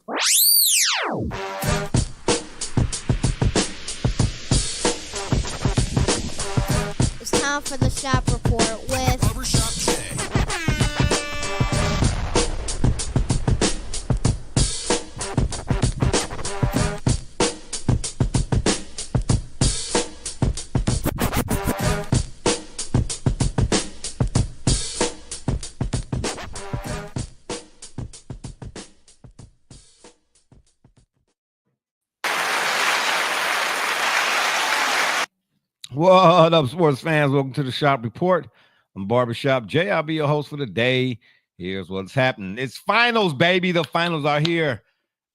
It's time for the shop report with Barbershop Jay. What up, sports fans? Welcome to the Shop Report. I'm Barbershop Jay. I'll be your host for the day. Here's what's happening. It's finals, baby. The finals are here.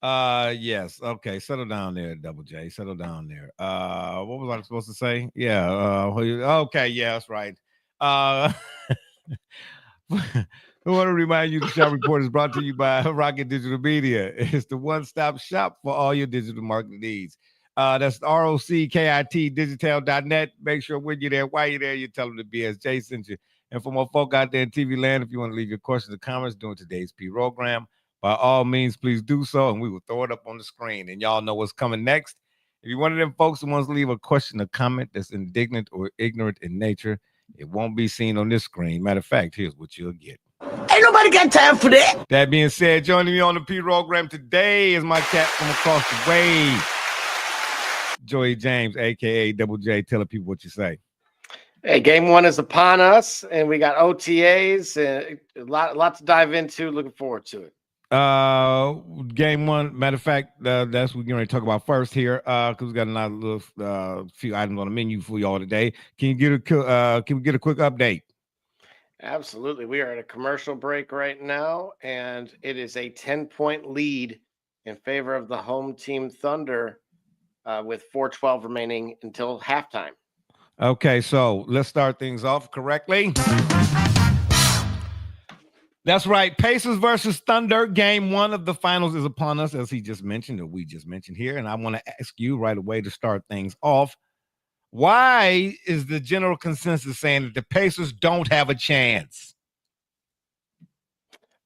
Yes. Okay. Settle down there, Double J. Settle down there. What was I supposed to say? Yeah. Okay. Yeah, that's right. I want to remind you the Shop Report is brought to you by Rocket Digital Media. It's the one-stop shop for all your digital marketing needs. That's ROCKIT digital.net. Make sure when you're there, while you're there, you tell them the BSJ sent you. And for more folk out there in TV land, if you want to leave your questions or comments during today's program, by all means, please do so, and we will throw it up on the screen. And y'all know what's coming next. If you're one of them folks who wants to leave a question or comment that's indignant or ignorant in nature, it won't be seen on this screen. Matter of fact, here's what you'll get. Ain't nobody got time for that. That being said, joining me on the program today is my cat from across the way, Joey James, a.k.a. Double J. Tell the people what you say. Hey, game one is upon us, and we got OTAs and a lot to dive into. Looking forward to it. Game one, matter of fact, that's what we're going to talk about first here, because we got another little few items on the menu for y'all today. Can we get a quick update? Absolutely. We are at a commercial break right now, and it is a 10-point lead in favor of the home team Thunder, with 4:12 remaining until halftime. Okay, so let's start things off correctly. That's right. Pacers versus Thunder. Game one of the finals is upon us, as he just mentioned, or we just mentioned here. And I want to ask you right away to start things off. Why is the general consensus saying that the Pacers don't have a chance?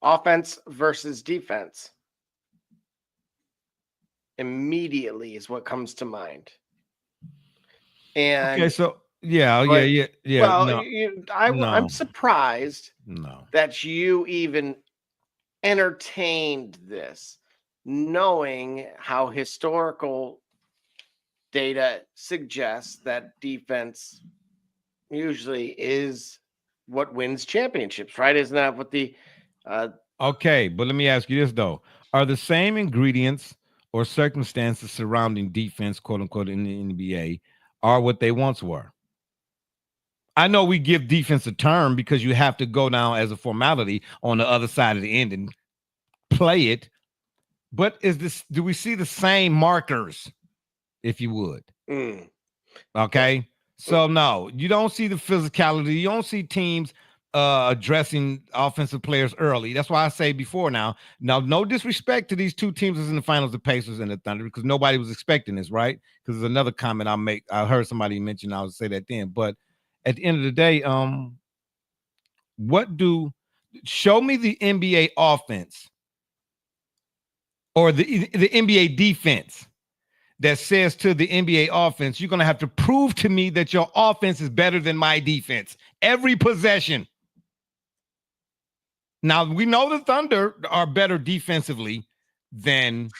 Offense versus defense immediately is what comes to mind. And okay, so yeah. Well, no, I'm surprised that you even entertained this, knowing how historical data suggests that defense usually is what wins championships, right? Isn't that what the okay, but let me ask you this though. Are the same ingredients or circumstances surrounding defense, quote unquote, in the NBA are what they once were? I know we give defense a term because you have to go down as a formality on the other side of the end and play it. But do we see the same markers, if you would? Okay. So no, you don't see the physicality. You don't see teams addressing offensive players early. That's why I say before now, no disrespect to these two teams that's in the finals, the Pacers and the Thunder, because nobody was expecting this, right? Because there's another comment I'll make. I heard somebody mention, I'll say that then. But at the end of the day, show me the NBA offense or the NBA defense that says to the NBA offense, you're going to have to prove to me that your offense is better than my defense every possession. Now, we know the Thunder are better defensively than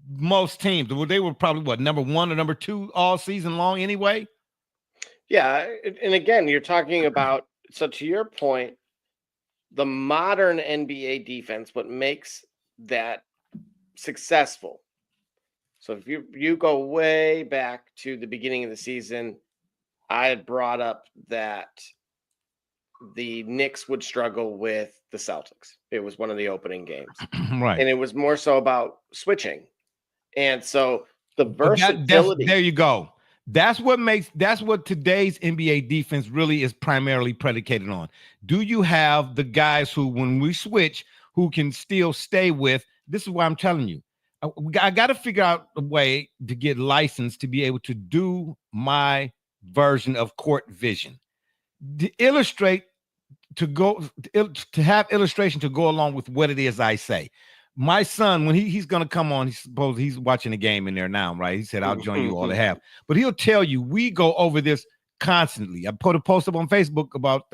most teams. Well, they were probably, number one or number two all season long anyway? Yeah, and again, you're talking about, so to your point, the modern NBA defense, what makes that successful. So if you go way back to the beginning of the season, I had brought up that the Knicks would struggle with the Celtics. It was one of the opening games. Right. And it was more so about switching. And so the versatility. There you go. That's what today's NBA defense really is primarily predicated on. Do you have the guys who, when we switch, who can still stay with? This is why I'm telling you. I got to figure out a way to get licensed to be able to do my version of court vision. To illustrate, to have illustration to go along with what it is I say. My son, when he's gonna come on, he's watching the game in there now, right? He said, I'll join you all to have. But he'll tell you, we go over this constantly. I put a post up on Facebook about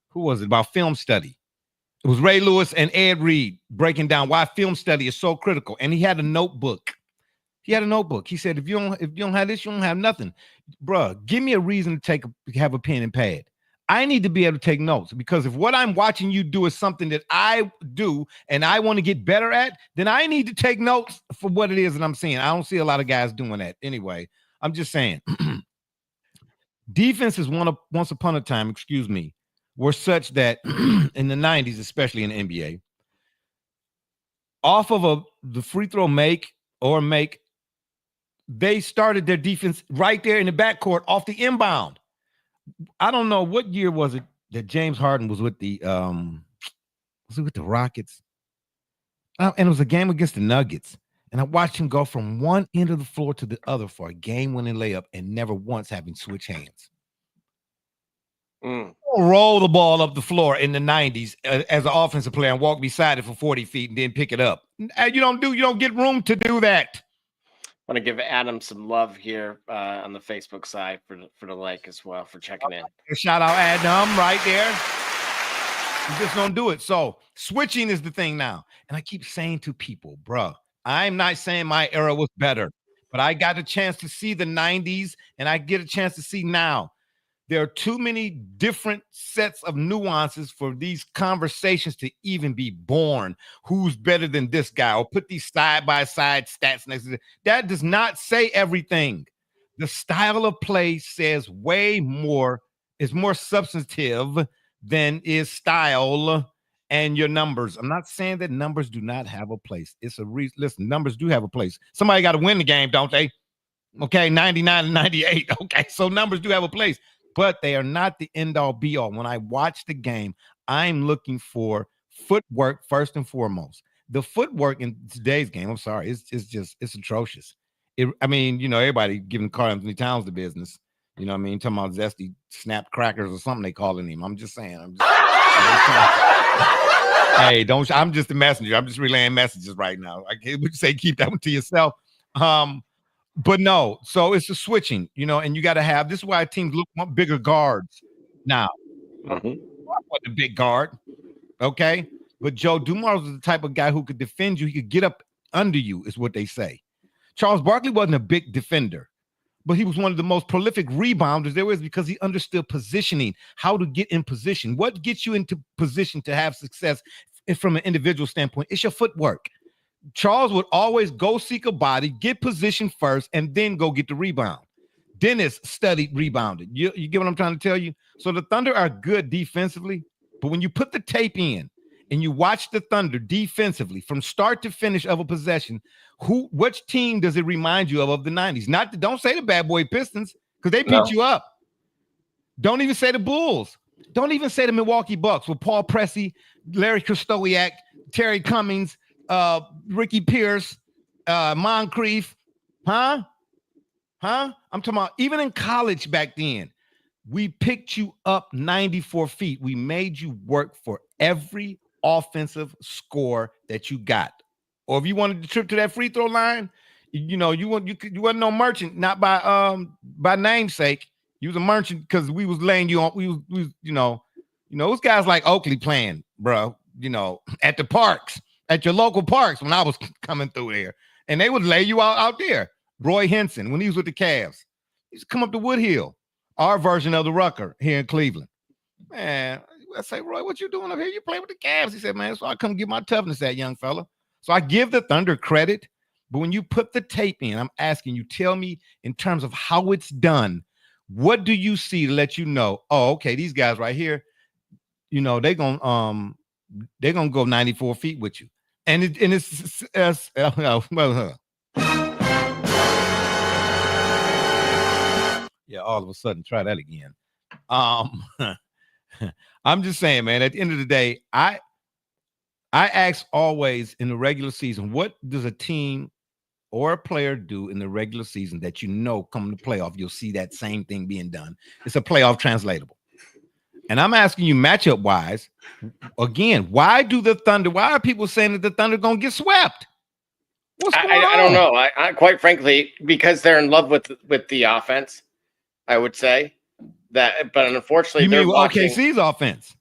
who was it? About film study. It was Ray Lewis and Ed Reed breaking down why film study is so critical. And he had a notebook. He had a notebook. He said, if you don't have this, you don't have nothing. Bruh, give me a reason to have a pen and pad. I need to be able to take notes, because if what I'm watching you do is something that I do and I want to get better at, then I need to take notes for what it is that I'm seeing. I don't see a lot of guys doing that. Anyway, I'm just saying defenses once upon a time, were such that in the 90s, especially in the NBA, off of the free throw make, they started their defense right there in the backcourt off the inbound. I don't know what year was it that James Harden was with the Rockets, and it was a game against the Nuggets, and I watched him go from one end of the floor to the other for a game-winning layup and never once having switch hands. Roll the ball up the floor in the 90s as an offensive player and walk beside it for 40 feet and then pick it up. You don't get room to do that. I want to give Adam some love here on the Facebook side for the like as well, for checking in. Shout out Adam right there. You just don't do it. So switching is the thing now. And I keep saying to people, bro, I'm not saying my era was better, but I got a chance to see the 90s and I get a chance to see now. There are too many different sets of nuances for these conversations to even be born. Who's better than this guy? Or put these side-by-side stats next to it. That does not say everything. The style of play says way more, is more substantive than is style and your numbers. I'm not saying that numbers do not have a place. It's a reason. Listen, numbers do have a place. Somebody got to win the game, don't they? Okay, 99 and 98. Okay, so numbers do have a place. But they are not the end-all, be-all. When I watch the game, I'm looking for footwork first and foremost. The footwork in today's game, I'm sorry, it's atrocious. Everybody giving Karl Anthony Towns the business. You know what I mean? Talking about zesty snap crackers or something they calling him. I'm just saying. Hey, I'm just a messenger. I'm just relaying messages right now. I would say keep that one to yourself. But no, so it's a switching, and you got to have, this is why teams want bigger guards now. I want the big guard, okay? But Joe Dumars was the type of guy who could defend you. He could get up under you, is what they say. Charles Barkley wasn't a big defender, but he was one of the most prolific rebounders there is, because he understood positioning, how to get in position. What gets you into position to have success from an individual standpoint? It's your footwork. Charles would always go seek a body, get position first, and then go get the rebound. Dennis studied rebounding. You get what I'm trying to tell you? So the Thunder are good defensively, but when you put the tape in and you watch the Thunder defensively from start to finish of a possession, which team does it remind you of the 90s? Don't say the bad boy Pistons, because they beat you up. Don't even say the Bulls. Don't even say the Milwaukee Bucks with Paul Pressey, Larry Krystkowiak, Terry Cummings, Ricky Pierce, Moncrief, I'm talking about even in college back then, we picked you up 94 feet. We made you work for every offensive score that you got. Or if you wanted to trip to that free throw line, you wasn't no merchant, not by namesake. You was a merchant because we was laying you on. We was those guys like Oakley playing, bro. At the parks. At your local parks when I was coming through there. And they would lay you out there. Roy Henson, when he was with the Cavs, he used to come up to Woodhill, our version of the Rucker here in Cleveland. Man, I say, Roy, what you doing up here? You play with the Cavs. He said, man, so I come get my toughness at, young fella. So I give the Thunder credit, but when you put the tape in, I'm asking you, tell me in terms of how it's done, what do you see to let you know, oh, okay, these guys right here, they're gonna go 94 feet with you. And it's yeah, all of a sudden, try that again. I'm just saying, man, at the end of the day, I ask always in the regular season, what does a team or a player do in the regular season that coming to playoff, you'll see that same thing being done? It's a playoff translatable. And I'm asking you matchup wise, again, why are people saying that the Thunder gonna get swept? What's going on? I don't know. I quite frankly, because they're in love with the offense, I would say that, but unfortunately, You they're mean watching. OKC's offense?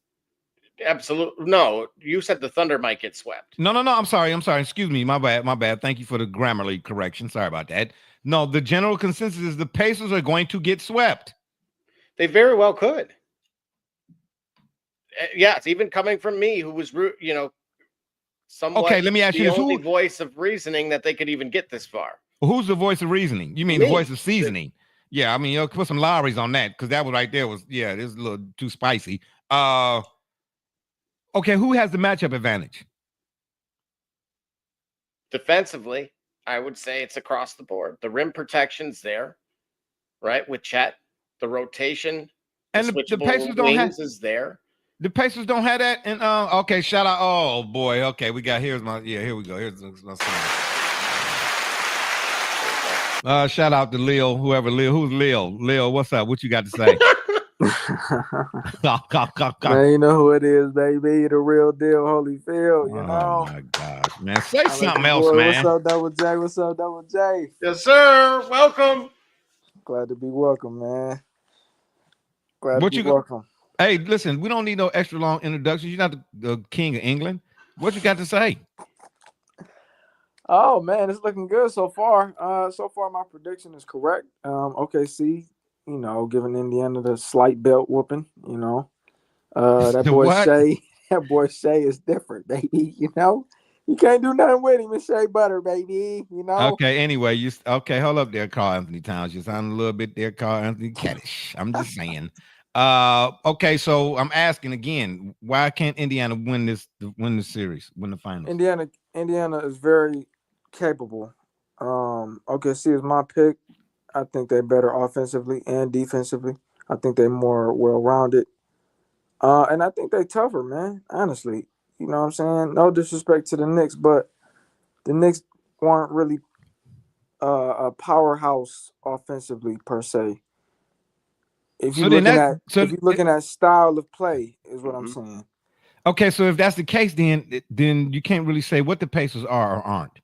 Absolutely no. You said the Thunder might get swept. No. I'm sorry. Excuse me. My bad. Thank you for the grammarly correction. Sorry about that. No, the general consensus is the Pacers are going to get swept. They very well could. Yes, even coming from me, who was, somewhat Okay, let me ask you the this. only voice of reasoning that they could even get this far. Who's the voice of reasoning? You mean Me. the voice of seasoning? Yeah, I mean, you put some Lowry's on that because that was right there was this is a little too spicy. Okay, who has the matchup advantage? Defensively, I would say it's across the board. The rim protection's there, right? With Chet, the rotation, And the Pacers don't have is there. The Pacers don't have that. And okay, shout out. Oh boy. Okay, we got here we go. Here's my son. Shout out to Leo, whoever Leo. Who's Leo? Leo, what's up? What you got to say? Man, you know who it is, baby. The real deal, Holyfield, you know. Oh my gosh, man. Say something else, boy, man. What's up, Double J? What's up, Double J? Yes, sir. Welcome. Glad to be welcome, man. Glad to be welcome. Hey, listen, we don't need no extra long introductions. You're not the king of England. What you got to say? Oh man, it's looking good so far. So far my prediction is correct. OKC, giving Indiana the slight belt whooping, That boy Shea is different, baby. You can't do nothing with him. It's Shea Butter, baby. Okay, anyway, hold up there, Carl Anthony Towns. You sound a little bit there, Carl Anthony Caddish. I'm just saying. Okay, so I'm asking again, why can't Indiana win the series, win the finals? Indiana is very capable. OKC is my pick. I think they're better offensively and defensively. I think they're more well-rounded. And I think they're tougher, man, honestly. You know what I'm saying? No disrespect to the Knicks, but the Knicks weren't really a powerhouse offensively per se. If you're looking at style of play, is what I'm saying. Okay, so if that's the case, then you can't really say what the Pacers are or aren't.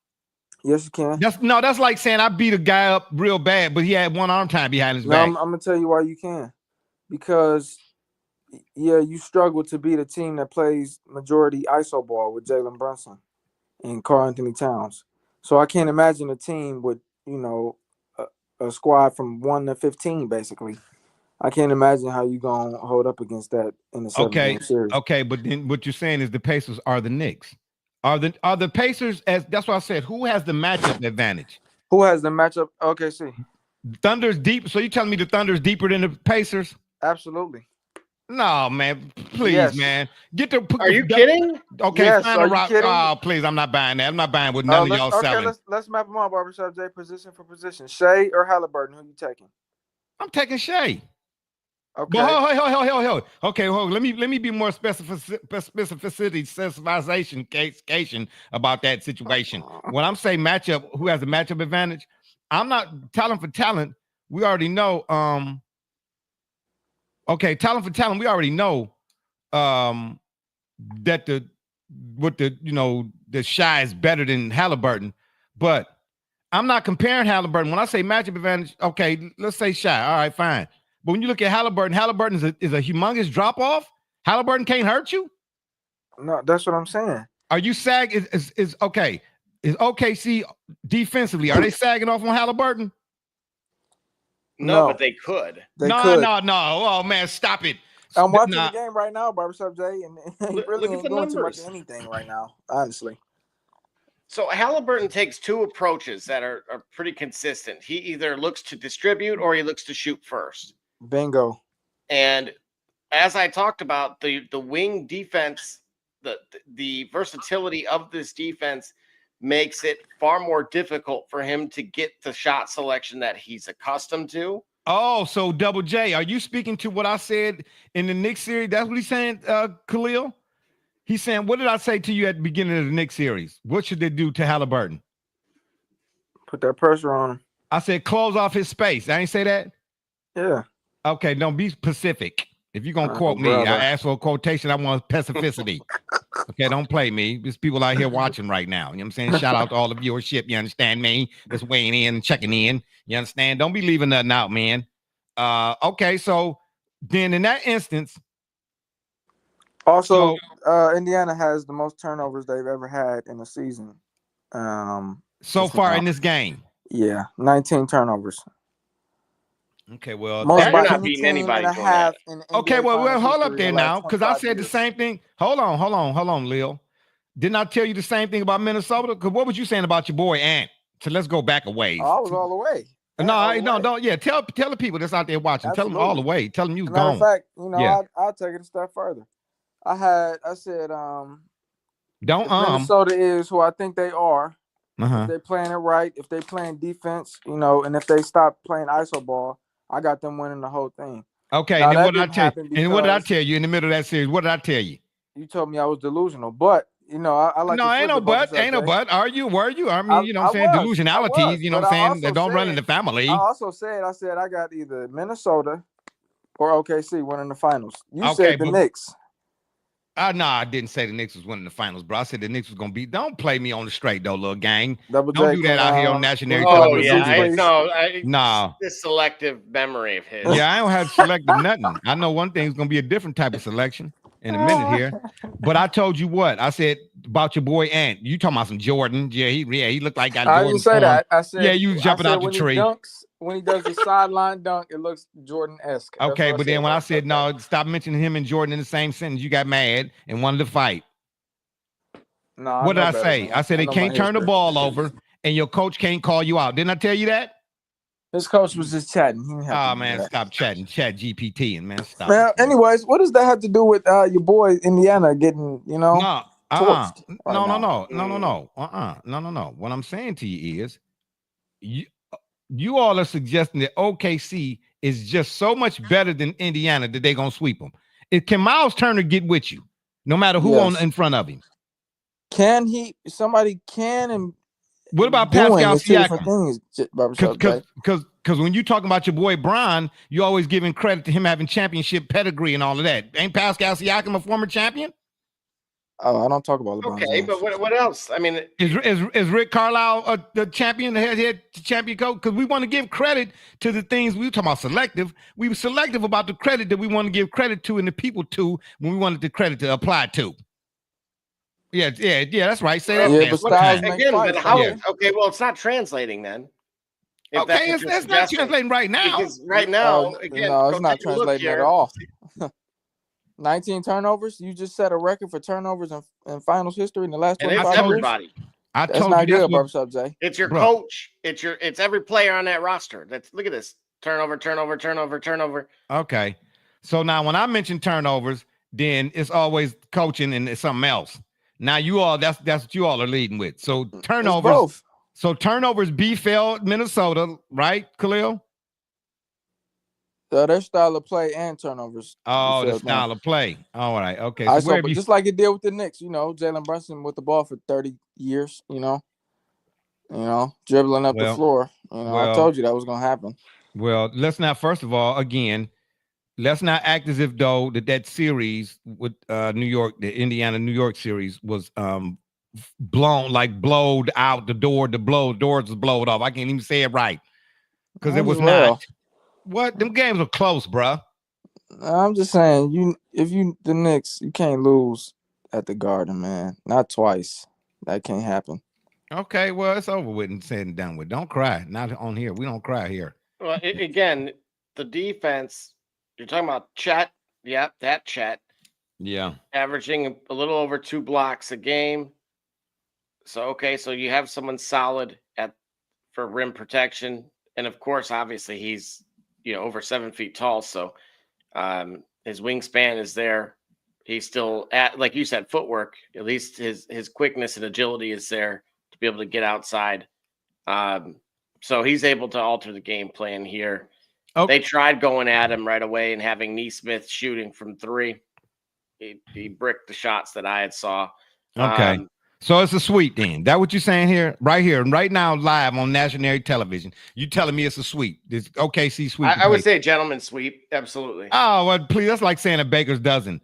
Yes, you can. That's like saying I beat a guy up real bad, but he had one arm tied behind his back. I'm gonna tell you why you can. Because you struggle to beat a team that plays majority ISO ball with Jalen Brunson and Karl Anthony Towns. So I can't imagine a team with, a squad from 1 to 15, basically. I can't imagine how you gonna hold up against that in the 7-game series. Okay, but then what you're saying is the Pacers are the Knicks. Are the Pacers that's why I said who has the matchup advantage? Who has the matchup? OKC. Thunder's deep. So you telling me the Thunder's deeper than the Pacers? Absolutely. No, man. Please, man. Are you kidding? Okay, yes, find a rock. Oh, please, I'm not buying that. I'm not buying what none of y'all selling. Let's map them out, Barbershop J, position for position. Shea or Halliburton, who you taking? I'm taking Shea. Okay. Hold. Okay, hold. Let me be more specification about that situation. When I'm saying matchup, who has the matchup advantage? I'm not talent for talent. We already know. Okay, talent for talent. We already know that the Shy is better than Halliburton, but I'm not comparing Halliburton. When I say matchup advantage, okay, let's say Shy. All right, fine. But when you look at Halliburton is a humongous drop off. Halliburton can't hurt you. No, that's what I'm saying. Are you sagging? Is okay? Is OKC defensively? Are they sagging off on Halliburton? No, but they could. No. Oh man, stop it! I'm watching the game right now, Barbershop J, and he really ain't doing too much of anything right now, honestly. So Halliburton takes two approaches that are pretty consistent. He either looks to distribute or he looks to shoot first. Bingo. And as I talked about, the wing defense, the versatility of this defense makes it far more difficult for him to get the shot selection that he's accustomed to. Oh, so Double J, are you speaking to what I said in the Knicks series? That's what he's saying, Khalil? He's saying, what did I say to you at the beginning of the Knicks series? What should they do to Halliburton? Put that pressure on him. I said, close off his space. I ain't say that? Yeah. Okay, don't be specific. If you're gonna quote me, brother. I ask for a quotation. I want specificity. Okay, don't play me. There's people out here watching right now. You know what I'm saying? Shout out to all the viewership. You understand me? Just weighing in and checking in. You understand? Don't be leaving nothing out, man. Okay, so then in that instance, Also, Indiana has the most turnovers they've ever had in a season. So far in this game. Yeah, 19 turnovers. Okay, well, most you're not beating anybody doing that. Okay, well, hold up there now, because I said the same thing. Hold on, Lil. Didn't I tell you the same thing about Minnesota? Because what was you saying about your boy Ant? So let's go back a ways. I was all the way. Don't. Yeah, tell the people that's out there watching. Absolutely. Tell them all the way. Tell them you was Matter gone. of fact, I'll take it a step further. I said, Minnesota is who I think they are. If they playing it right, if they playing defense, and if they stop playing iso ball, I got them winning the whole thing. Okay, now, and then what did I tell you? And what did I tell you in the middle of that series? What did I tell you? You told me I was delusional, but I like. No, ain't no but. Are you? Were you? I mean, I'm saying delusionalities. What I'm saying that don't run in the family. I also said I got either Minnesota or OKC winning the finals. You said the Knicks. No, I didn't say the Knicks was winning the finals, bro. I said the Knicks was gonna be. Don't play me on the straight though, little gang. Don't do that out here on national. Oh yeah, this selective memory of his. Yeah, I don't have selective nothing. I know one thing's gonna be a different type of selection in a minute here. But I told you what I said about your boy Ant. You talking about some Jordan? Yeah, he looked like got Jordan. I didn't say that. I said you jumping out the tree. When he does the sideline dunk, it looks Jordan-esque. Okay, but then when I said no, stop mentioning him and Jordan in the same sentence, you got mad and wanted to fight. No, what did I say? I said they can't turn the ball over, and your coach can't call you out. Didn't I tell you that? His coach was just chatting. Oh man, stop chatting, chat GPT, and man, stop. Man, anyways, what does that have to do with your boy Indiana getting, No. torched No. What I'm saying to you is, you all are suggesting that OKC is just so much better than Indiana that they're gonna sweep them. Can Miles Turner get with you, no matter who in front of him? Can he? Somebody can. And what about Pascal Siakam? Because when you talking about your boy Bron, you always giving credit to him having championship pedigree and all of that. Ain't Pascal Siakam a former champion? Oh, I don't talk about LeBron James. But what else? I mean, is Rick Carlisle the champion, the head champion coach? Because we want to give credit to the things we were talking about selective. We were selective about the credit that we want to give credit to and the people to when we wanted the credit to apply to. Yeah, that's right. Say that. But how? Yeah. Okay, well, it's not translating then. It's not translating right now. Because right now, no, it's not translating at all. 19 turnovers. You just set a record for turnovers in finals history in the last 25 years. Everybody. That's not good, Barbershop Jay. It's your coach. It's every player on that roster. Look at this. Turnover. Okay. So now when I mention turnovers, then it's always coaching and it's something else. Now that's what you all are leading with. So turnovers. Both. So turnovers befell Minnesota, right, Khalil? Their style of play and turnovers. Oh, the style of play. All right. Okay. So just like it did with the Knicks, Jalen Brunson with the ball for 30 years, dribbling up the floor. I told you that was going to happen. Well, let's not, first of all, again, let's not act as if though that series with New York, the Indiana-New York series was blowed out the door. The doors was blowed off. I can't even say it right because it was not. What? Them games were close, bruh. I'm just saying, the Knicks, you can't lose at the Garden, man. Not twice. That can't happen. Okay, well, it's over with and said and done with. Don't cry. Not on here. We don't cry here. Well, again, the defense, you're talking about Chet. Yeah, that Chet. Yeah. Averaging a little over 2 blocks a game. So you have someone solid for rim protection. And of course, obviously, he's over 7 feet tall. So his wingspan is there. He's still like you said, footwork, at least his quickness and agility is there to be able to get outside. So he's able to alter the game plan here. Okay. They tried going at him right away and having Nesmith shooting from 3. He bricked the shots that I had saw. Okay. So it's a sweep then. That what you're saying here, right now, live on national television. You telling me it's a sweep? This OKC sweep. I would say gentleman's sweep. Absolutely. Oh well, please. That's like saying a baker's dozen,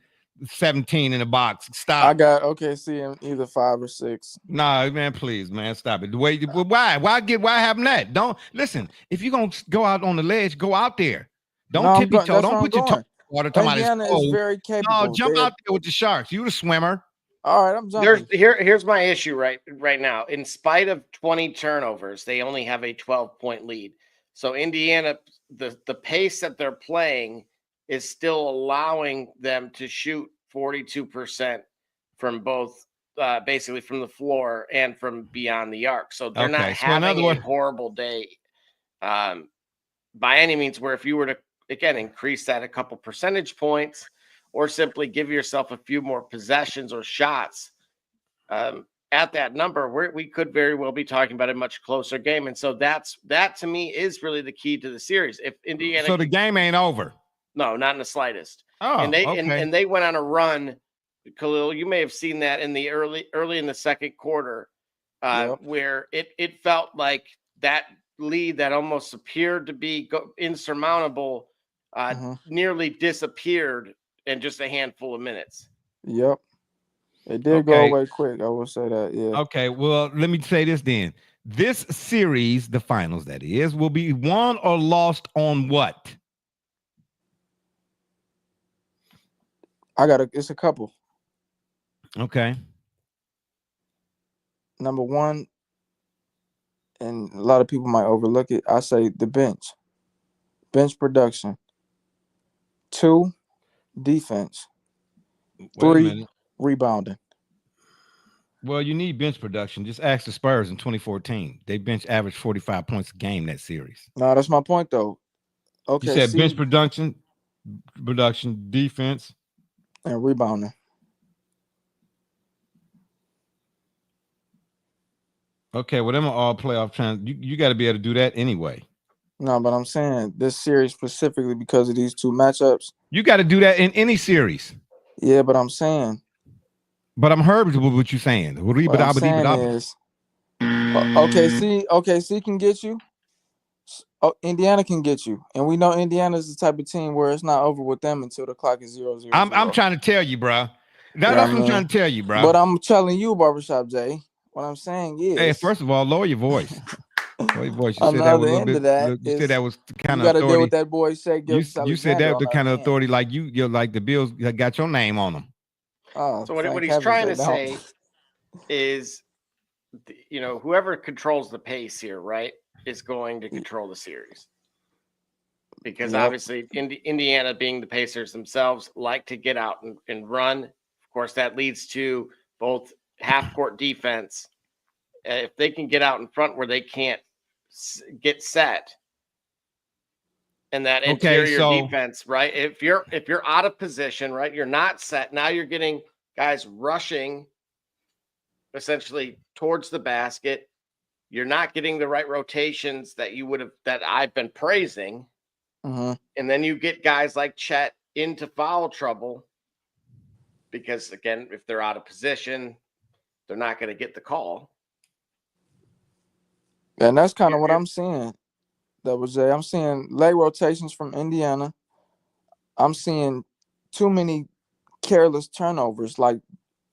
17 in the box. Stop. I got OKC in either 5 or 6. Nah, man, please, man, stop it. The way, why having that? Don't listen. If you're gonna go out on the ledge, go out there. Don't tippy toe. Don't put your toe in water. Indiana is very capable. No, jump out there with the Sharks. You the swimmer. All right, I'm jumping. Here's my issue right now. In spite of 20 turnovers, they only have a 12-point lead. So Indiana, the pace that they're playing is still allowing them to shoot 42% from both, basically from the floor and from beyond the arc. So they're not having a horrible day by any means. Where if you were to again increase that a couple percentage points, or simply give yourself a few more possessions or shots at that number, we could very well be talking about a much closer game. And so that to me is really the key to the series. If Indiana, so the game ain't over. No, not in the slightest. Oh, and they okay. and they went on a run. Khalil, you may have seen that in the early in the second quarter, where it felt like that lead that almost appeared to be insurmountable nearly disappeared in just a handful of minutes. Yep. It did go away quick. I will say that. Yeah. Okay. Well, let me say this then. This series, the finals that is, will be won or lost on what? It's a couple. Okay. Number one, and a lot of people might overlook it, I say the bench production. 2, defense. 3, rebounding. Well, you need bench production. Just ask the Spurs in 2014. They bench averaged 45 points a game that series. No, that's my point though. Okay, you said bench production, defense, and rebounding. Okay, well, them are all playoff trends. You got to be able to do that anyway. No, but I'm saying this series specifically because of these two matchups. You got to do that in any series. Yeah, but I'm saying. But I'm heard with what you're saying. What I'm saying is, OKC can get you. Indiana can get you, and we know Indiana is the type of team where it's not over with them until the clock is 0-0. I'm trying to tell you, bro. That's what I'm trying to tell you, bro. But I'm telling you, Barbershop Jay. What I'm saying is, hey, first of all, lower your voice. Lower your voice. You on said the that other was a end bit, of that, you said that was the kind you of got to authority. deal with that boy. You said that the kind of authority like you're like the Bills got your name on them. Oh, so what he's trying to say is, whoever controls the pace here, right, is going to control the series. Because obviously Indiana, being the Pacers themselves, like to get out and run. Of course, that leads to both half-court defense. If they can get out in front where they can't get set, and that interior defense, right? If you're out of position, right, you're not set. Now you're getting guys rushing essentially towards the basket. You're not getting the right rotations that I've been praising. Mm-hmm. And then you get guys like Chet into foul trouble because, again, if they're out of position, they're not going to get the call. And that's kind of what I'm seeing. I'm seeing late rotations from Indiana. I'm seeing too many careless turnovers, like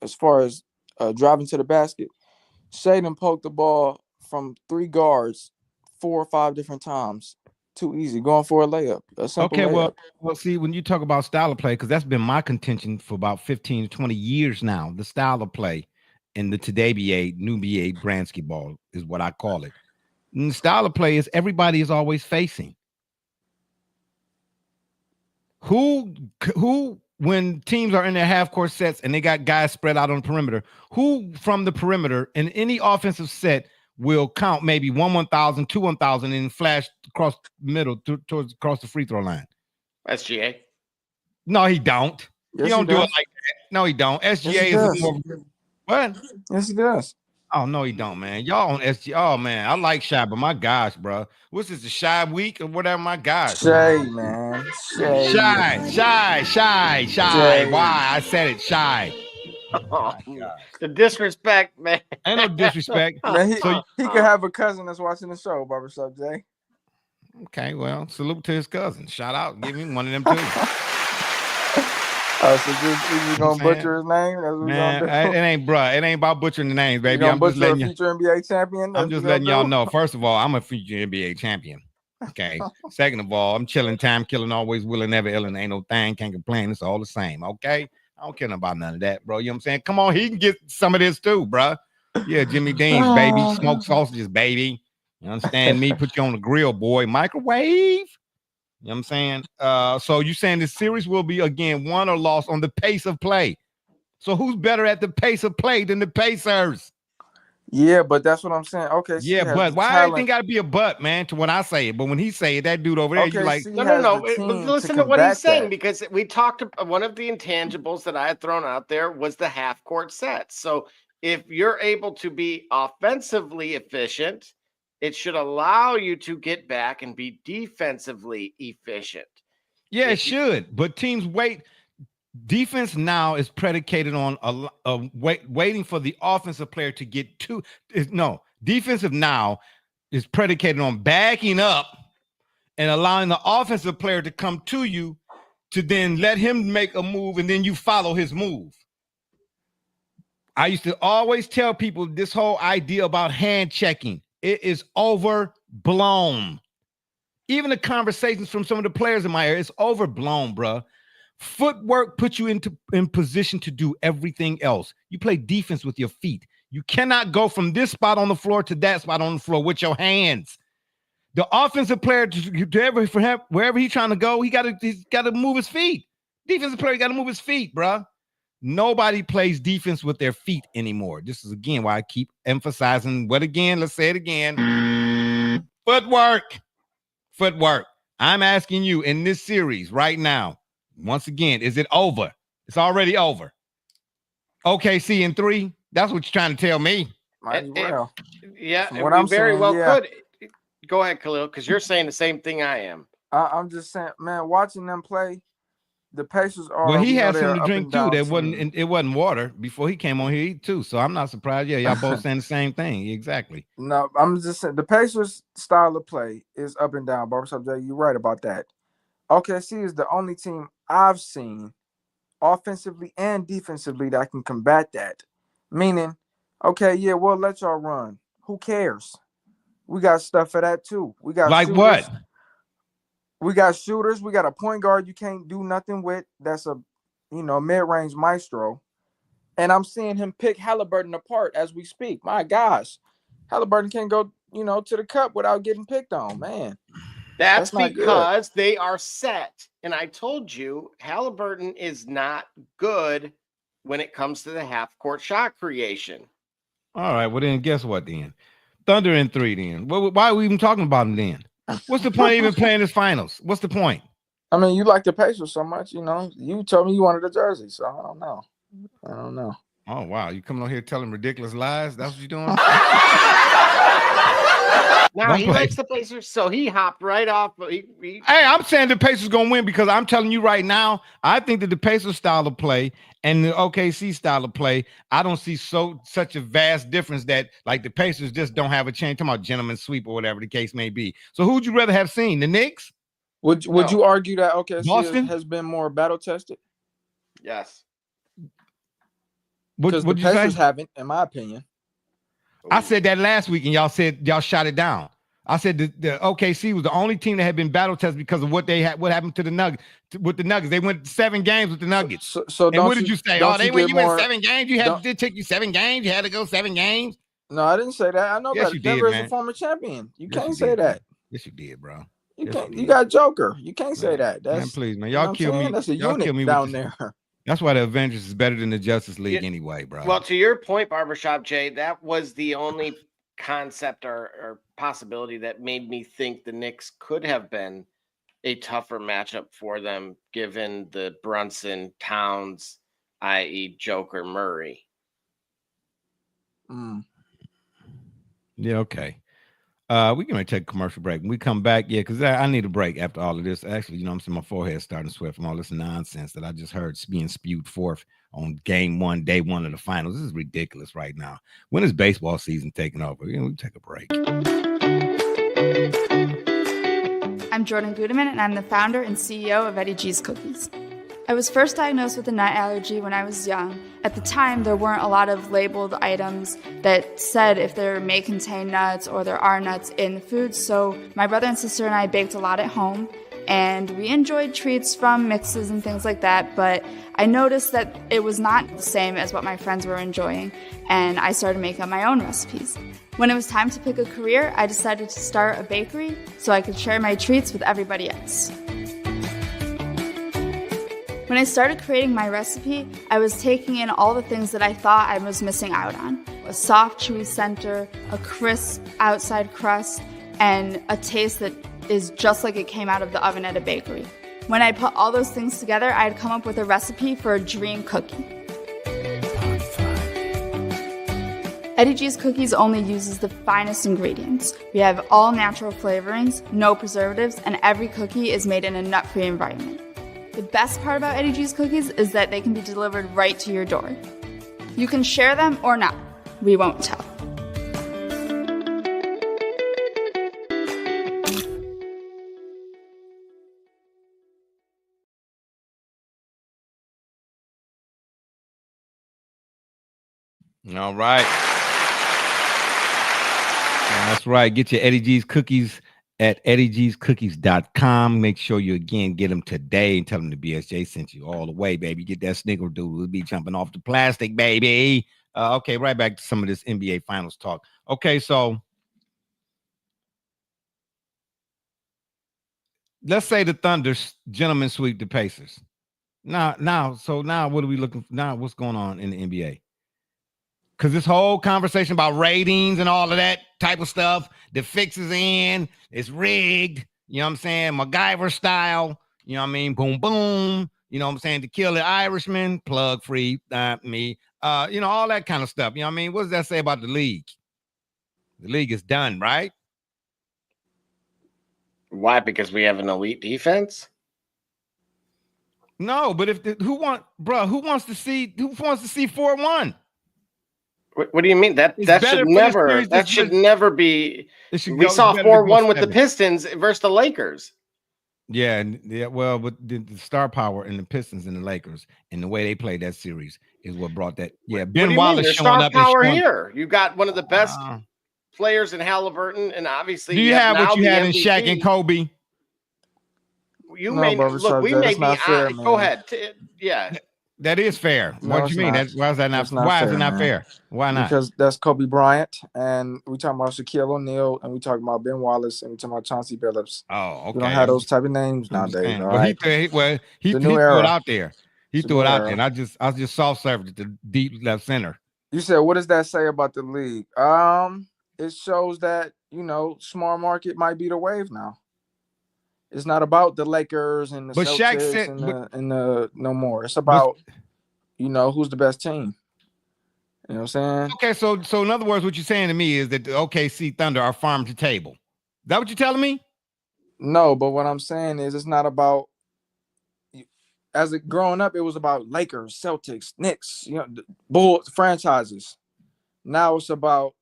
as far as driving to the basket. Shaden poked the ball from 3 guards 4 or 5 different times. Too easy, going for a layup. A simple layup. Well, see, when you talk about style of play, because that's been my contention for about 15 to 20 years now, the style of play in the today BA, new BA Bransky ball is what I call it. And the style of play is everybody is always facing. Who, when teams are in their half-court sets and they got guys spread out on the perimeter, who from the perimeter in any offensive set will count maybe 1,000, 2,000, and flash across the middle across the free throw line? SGA. No, he don't. Yes, he don't do does. it like that. No, he don't. SGA yes, is more. What? Yes, he does. Oh no, he don't, man. Y'all on SG. Oh man, I like Shy, but my gosh, bro, what's this? A Shy week or whatever? My gosh, Shay, man. Shy. Why I said it, Shy. My gosh. The disrespect, man. Ain't no disrespect. Man, So he could have a cousin that's watching the show, Barbershop Jay. okay, well, salute to his cousin. Shout out, give him one of them too. So you gonna butcher his name? That's what Man, you gonna do. it ain't, bruh. It ain't about butchering the names, You baby. gonna I'm just butcher a letting you. future NBA champion? That's I'm just what you letting y'all gonna know. First of all, I'm a future NBA champion. Okay. Second of all, I'm chilling, time killing, always willing, never illing. Ain't no thing, can't complain. It's all the same. Okay. I don't care about none of that, bro. You know what I'm saying? Come on, he can get some of this too, bruh. Yeah, Jimmy Dean's baby, smoked sausages, baby. You understand me? Put you on the grill, boy. Microwave. You know what I'm saying? So you saying the series will be again won or lost on the pace of play. So who's better at the pace of play than the Pacers? Yeah, but that's what I'm saying. Okay, Yeah, has but the why talent. everything got to be a but, man? To when I say it, but when he say it, that dude over there, you like, OKC No, has the but team listen to to what he's combat saying that. because we talked. One of the intangibles that I had thrown out there was the half court set. So if you're able to be offensively efficient, it should allow you to get back and be defensively efficient. yeah, it If you- should. But teams wait. Defense now is predicated on waiting for the offensive player to get to. No, defensive now is predicated on backing up and allowing the offensive player to come to you to then let him make a move and then you follow his move. I used to always tell people this whole idea about hand checking, it is overblown. Even the conversations from some of the players in my area, it's overblown, bro. Footwork puts you in position to do everything else. You play defense with your feet. You cannot go from this spot on the floor to that spot on the floor with your hands. The offensive player, wherever he's trying to go, he's got to move his feet. Defensive player got to move his feet, bro. Nobody plays defense with their feet anymore. This is again why I keep emphasizing what again? Let's say it again. Footwork. I'm asking you in this series right now. Once again, is it over? It's already over. OKC in 3. That's what you're trying to tell me. Might as well. Yeah, From what we I'm very saying, well yeah. could. Go ahead, Khalil, because you're saying the same thing I am. I'm just saying, man. Watching them play, the Pacers are. Well, he had they're something to up drink and too. down That team. it wasn't water before he came on here too. So I'm not surprised. Yeah, y'all both saying the same thing. Exactly. No, I'm just saying the Pacers' style of play is up and down. Barbershop Jay, you're right about that. OKC is the only team I've seen offensively and defensively that can combat that. Meaning, okay, yeah, we'll let y'all run. Who cares? We got stuff for that too. We got Like shooters. what? We got shooters. We got a point guard you can't do nothing with. That's a, mid-range maestro. And I'm seeing him pick Halliburton apart as we speak. My gosh, Halliburton can't go, to the cup without getting picked on. Man, That's not good. because they are set. And I told you, Halliburton is not good when it comes to the half court shot creation. All right. Well, then guess what? Then Thunder in 3. Then why are we even talking about him? Then what's the point of even playing this finals? What's the point? I mean, you like the Pacers so much, You told me you wanted a jersey, so I don't know. Oh wow, you coming on here telling ridiculous lies? That's what you doing? Now he likes the Pacers, so he hopped right off. Hey, I'm saying the Pacers gonna win because I'm telling you right now, I think that the Pacers style of play and the OKC style of play, I don't see such a vast difference that like the Pacers just don't have a chance. Talking about gentleman sweep or whatever the case may be. So who'd you rather have seen? The Knicks? Would you argue that OKC Boston? has been more battle tested? Yes. Because the Pacers haven't, in my opinion. I said that last week, and y'all said y'all shot it down. I said the OKC was the only team that had been battle tested because of what happened to the Nuggets. With the Nuggets, they went 7 games with the Nuggets. So and what did you say? Oh, you went 7 games. It took you 7 games. You had to go 7 games. No, I didn't say that. I know yes, better. Denver is a former champion. You can't say that. Man. Yes, you did, bro. You can't. You got Joker. You can't say that. Man, please, man. Y'all kill me. That's a y'all unit kill me down there. That's why the Avengers is better than the Justice League anyway, bro. Well, to your point, Barbershop Jay, that was the only concept or possibility that made me think the Knicks could have been a tougher matchup for them given the Brunson Towns, i.e. Joker Murray. Yeah, okay. We can take a commercial break. When we come back, yeah, because I need a break after all of this. Actually, I'm seeing my forehead starting to sweat from all this nonsense that I just heard being spewed forth on game one, day one of the finals. This is ridiculous right now. When is baseball season taking over? We take a break. I'm Jordan Gudeman, and I'm the founder and CEO of Eddie G's Cookies. I was first diagnosed with a nut allergy when I was young. At the time, there weren't a lot of labeled items that said if there may contain nuts or there are nuts in the food, so my brother and sister and I baked a lot at home, and we enjoyed treats from mixes and things like that, but I noticed that it was not the same as what my friends were enjoying, and I started making up my own recipes. When it was time to pick a career, I decided to start a bakery so I could share my treats with everybody else. When I started creating my recipe, I was taking in all the things that I thought I was missing out on. A soft, chewy center, a crisp outside crust, and a taste that is just like it came out of the oven at a bakery. When I put all those things together, I had come up with a recipe for a dream cookie. Eddie G's Cookies only uses the finest ingredients. We have all natural flavorings, no preservatives, and every cookie is made in a nut-free environment. The best part about Eddie G's Cookies is that they can be delivered right to your door. You can share them or not. We won't tell. All right. That's right. Get your Eddie G's Cookies at eddiegscookies.com. Make sure you again get them today and tell them the BSJ sent you all the way, baby. Get that snickerdoodle. We'll be jumping off the plastic, baby. Okay, right back to some of this NBA Finals talk. Okay, so let's say the Thunder gentlemen sweep the Pacers. Now, what are we looking for? Now, what's going on in the NBA? Because this whole conversation about ratings and all of that type of stuff, the fix is in, it's rigged, you know what I'm saying? MacGyver style, you know what I mean? Boom, boom, you know what I'm saying? To kill the Irishman, plug free, me, you know, all that kind of stuff. You know what I mean? What does that say about the league? The league is done, right? Why? Because we have an elite defense? No, but who wants to see 4-1? What do you mean? That should never be. We saw 4-1 with the Pistons versus the Lakers. Yeah, well, but the star power in the Pistons and the Lakers and the way they played that series is what brought that. Yeah, Ben Wallace showing up. Star power here. You got one of the best players in Halliburton, and obviously, do you have what you had in Shaq and Kobe? We may be. Fair, go ahead. Yeah. That is fair. No, what do you mean? Why is that not? Why is it not fair? Why not? Because that's Kobe Bryant, and we talking about Shaquille O'Neal, and we talking about Ben Wallace, and we talking about Chauncey Billups. Oh, okay. We don't have those type of names nowadays. All right. He threw it out there. He threw it out there, and I just soft served it to deep left center. You said, what does that say about the league? It shows that small market might be the wave now. It's not about the Lakers and the Celtics and the no more. It's about who's the best team. You know what I'm saying? Okay, so in other words, what you're saying to me is that the OKC Thunder are farm to table. Is that what you're telling me? No, but what I'm saying is it's not about. Growing up, it was about Lakers, Celtics, Knicks, Bulls franchises. Now it's about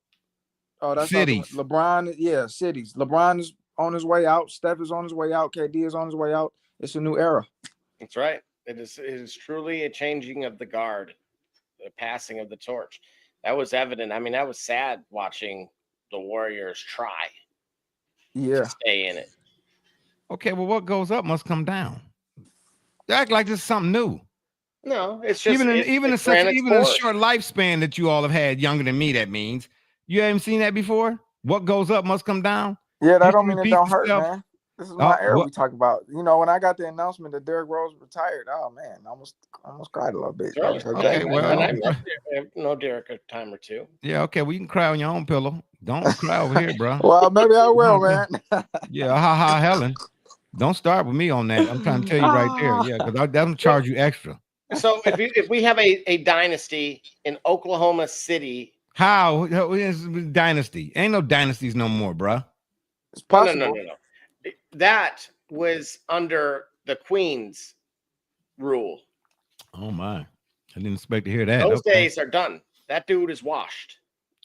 that's cities. LeBron, yeah, cities. LeBron is on his way out. Steph is on his way out. KD is on his way out. It's a new era. That's right. It is truly a changing of the guard, the passing of the torch. That was evident. I mean, that was sad watching the Warriors try to stay in it. Okay, well, what goes up must come down. They act like this is something new. No, it's just even a short lifespan that you all have had, younger than me. That means you haven't seen that before. What goes up must come down. Yeah, that don't mean it don't hurt, man. This is my era we talk about. When I got the announcement that Derrick Rose retired, oh man, I almost cried a little bit. Right. Okay, well, I know Derrick a time or two. Yeah, okay, well, you can cry on your own pillow. Don't cry over here, bro. Well, maybe I will, man. Yeah, Helen. Don't start with me on that. I'm trying to tell you right there. Yeah, because that'll charge you extra. So if we have a dynasty in Oklahoma City. How is dynasty? Ain't no dynasties no more, bro. It's No, possible. no. That was under the Queen's rule. Oh my! I didn't expect to hear that. Those Okay. days are done. That dude is washed.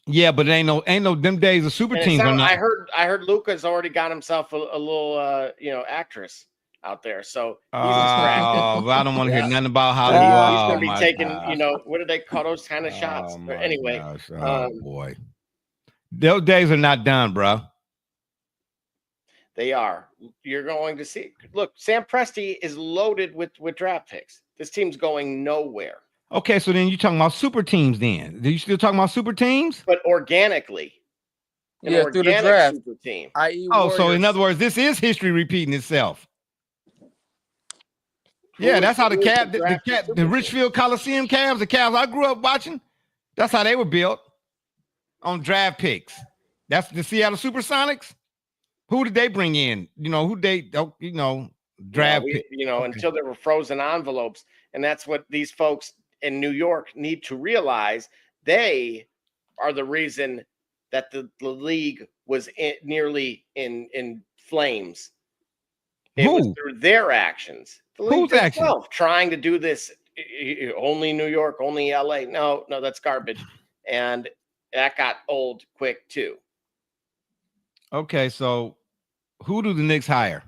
Yeah, but it ain't no them days of super And it teams are sound, not. I heard Luca's already got himself a little actress out there. So he's a crack. But I don't want to hear Yeah. nothing about Hollywood. He's Oh gonna be my taking, gosh. what do they call those kind of shots? Oh But my anyway, gosh. Oh boy. Those days are not done, bro. they are. You're going to see. Look, Sam Presti is loaded with draft picks. This team's going nowhere. Okay, so then you're talking about super teams then. Are you still talking about super teams? But organically, an Yeah, through the organic draft. super team. I.e. Oh, so in Warriors. other words, this is history repeating itself. Who Yeah, is- that's how the who is Cavs, drafted super the team? Richfield Coliseum Cavs, the Cavs I grew up watching, that's how they were built on draft picks. That's the Seattle Supersonics. Who did they bring in? Who they, draft pick. Okay. Until there were frozen envelopes. And that's what these folks in New York need to realize. They are the reason that the league was nearly in flames. It was through their actions. The league Whose action? itself trying to do this only New York, only LA. No, that's garbage. And that got old quick too. Okay, so who do the Knicks hire?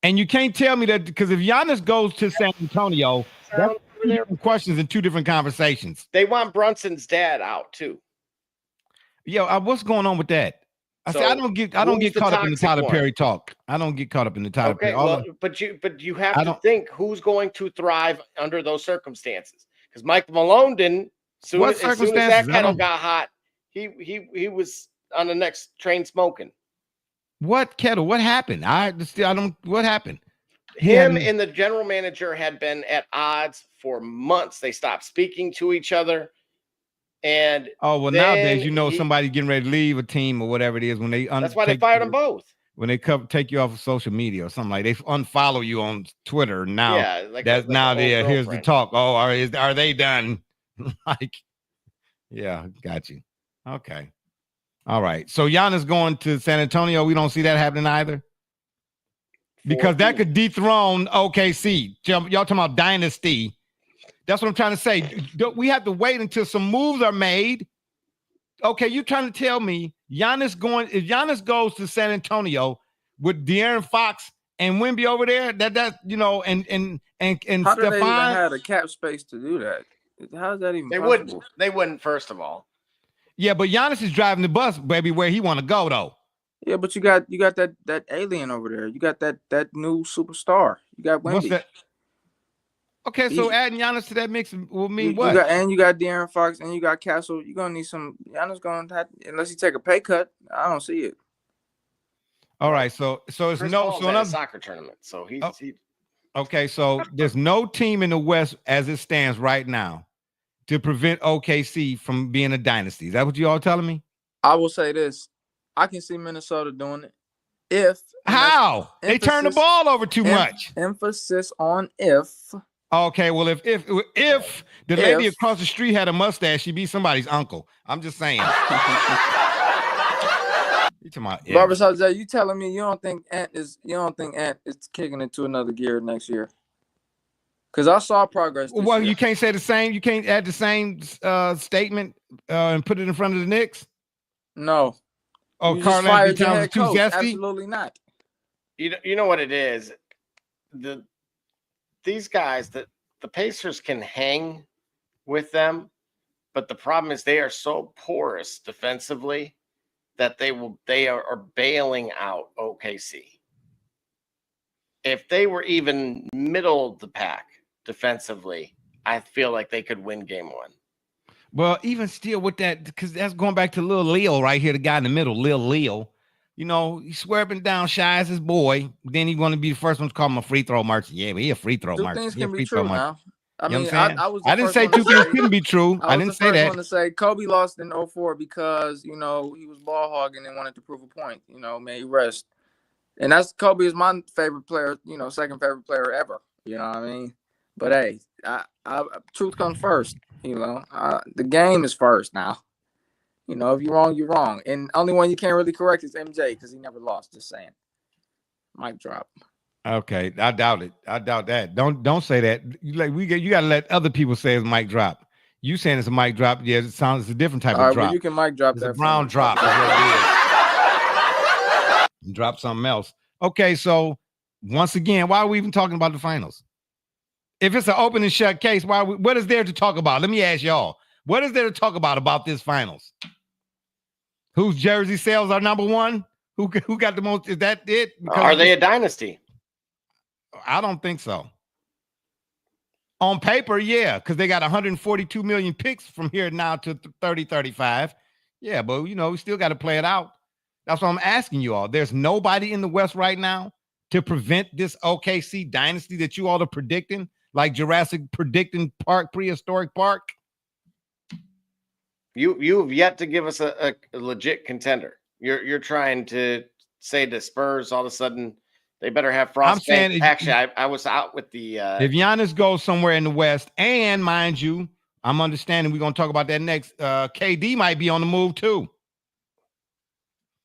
And you can't tell me that because if Giannis goes to San Antonio, that's two different questions and two different conversations. They want Brunson's dad out too. Yo, what's going on with that? I don't get caught up in the Tyler Perry talk. I don't get caught up in the Tyler Perry. But you have to think who's going to thrive under those circumstances. Because Mike Malone didn't. As soon as that kettle got hot, he was on the next train smoking. What kettle? What happened? What happened? Him and the general manager had been at odds for months. They stopped speaking to each other. And nowadays, somebody getting ready to leave a team or whatever it is when they that's why they fired them both. When they take you off of social media or something, like they unfollow you on Twitter now. Yeah, here's the talk. Oh, are they done? Got you. Okay. All right. So Giannis going to San Antonio. We don't see that happening either. Because that could dethrone OKC. Y'all talking about dynasty. That's what I'm trying to say. We have to wait until some moves are made. Okay, you're trying to tell me if Giannis goes to San Antonio with De'Aaron Fox and Wemby over there, and how Stephon, do they even have the cap space to do that? How is that even possible? They wouldn't, first of all. Yeah, but Giannis is driving the bus, baby, where he want to go though. Yeah, but you got that alien over there. You got that new superstar. You got Wemby. What's that? Okay, so adding Giannis to that mix will mean what? You got De'Aaron Fox and you got Castle. You're gonna need some. Giannis gonna have, unless you take a pay cut. I don't see it. All right, so it's Chris no Paul's at a soccer tournament, so he. Okay, so there's no team in the West as it stands right now to prevent OKC from being a dynasty. Is that what you all telling me? I will say this: I can see Minnesota doing it. How they turn the ball over too much. Emphasis on if. Okay, well, if the lady across the street had a mustache, she'd be somebody's uncle. I'm just saying. You talking about Barbara Jose, you telling me you don't think Ant is kicking into another gear next year? Because I saw progress. Well, you can't say the same. You can't add the same statement and put it in front of the Knicks. No. Oh, Karl-Anthony Towns is too zesty? Absolutely not. You know what it is? These guys, the Pacers can hang with them, but the problem is they are so porous defensively that they are bailing out OKC. If they were even middle of the pack defensively, I feel like they could win game one. Well, even still with that, because that's going back to Lil Leo right here, the guy in the middle, Lil Leo. He swear up and down, shy as his boy. Then he want to be the first one to call him a free throw merchant. Yeah, but he a free throw merchant. Two things can be true now. I mean, I didn't say two things couldn't be true. I didn't say that. I was the first one to say Kobe lost in 04 because, he was ball hogging and wanted to prove a point. May he rest. And Kobe is my favorite player, second favorite player ever. You know what I mean? But hey, truth comes first. The game is first now. You know, if you're wrong, you're wrong. And only one you can't really correct is MJ because he never lost. Just saying. Mic drop. Okay, I doubt it. I doubt that. Don't say that. You gotta let other people say it's mic drop. You saying it's a mic drop? Yeah, it sounds it's a different type All of right, drop. well, you can mic drop It's that. a brown drop. Is what it is. Drop something else. Okay, so once again, why are we even talking about the finals? If it's an open and shut case, what is there to talk about? Let me ask y'all. What is there to talk about this finals? Whose jersey sales are number one? Who got the most? Is that it? Because are they a dynasty? I don't think so. On paper, yeah, because they got 142 million picks from here now to 30, 35. Yeah, but we still got to play it out. That's what I'm asking you all. There's nobody in the West right now to prevent this OKC dynasty that you all are predicting, like Jurassic predicting prehistoric park. You've yet to give us a legit contender. You're trying to say the Spurs all of a sudden they better have frostbite. I'm saying actually, I was out with the if Giannis goes somewhere in the West, and mind you, I'm understanding we're gonna talk about that next. KD might be on the move too.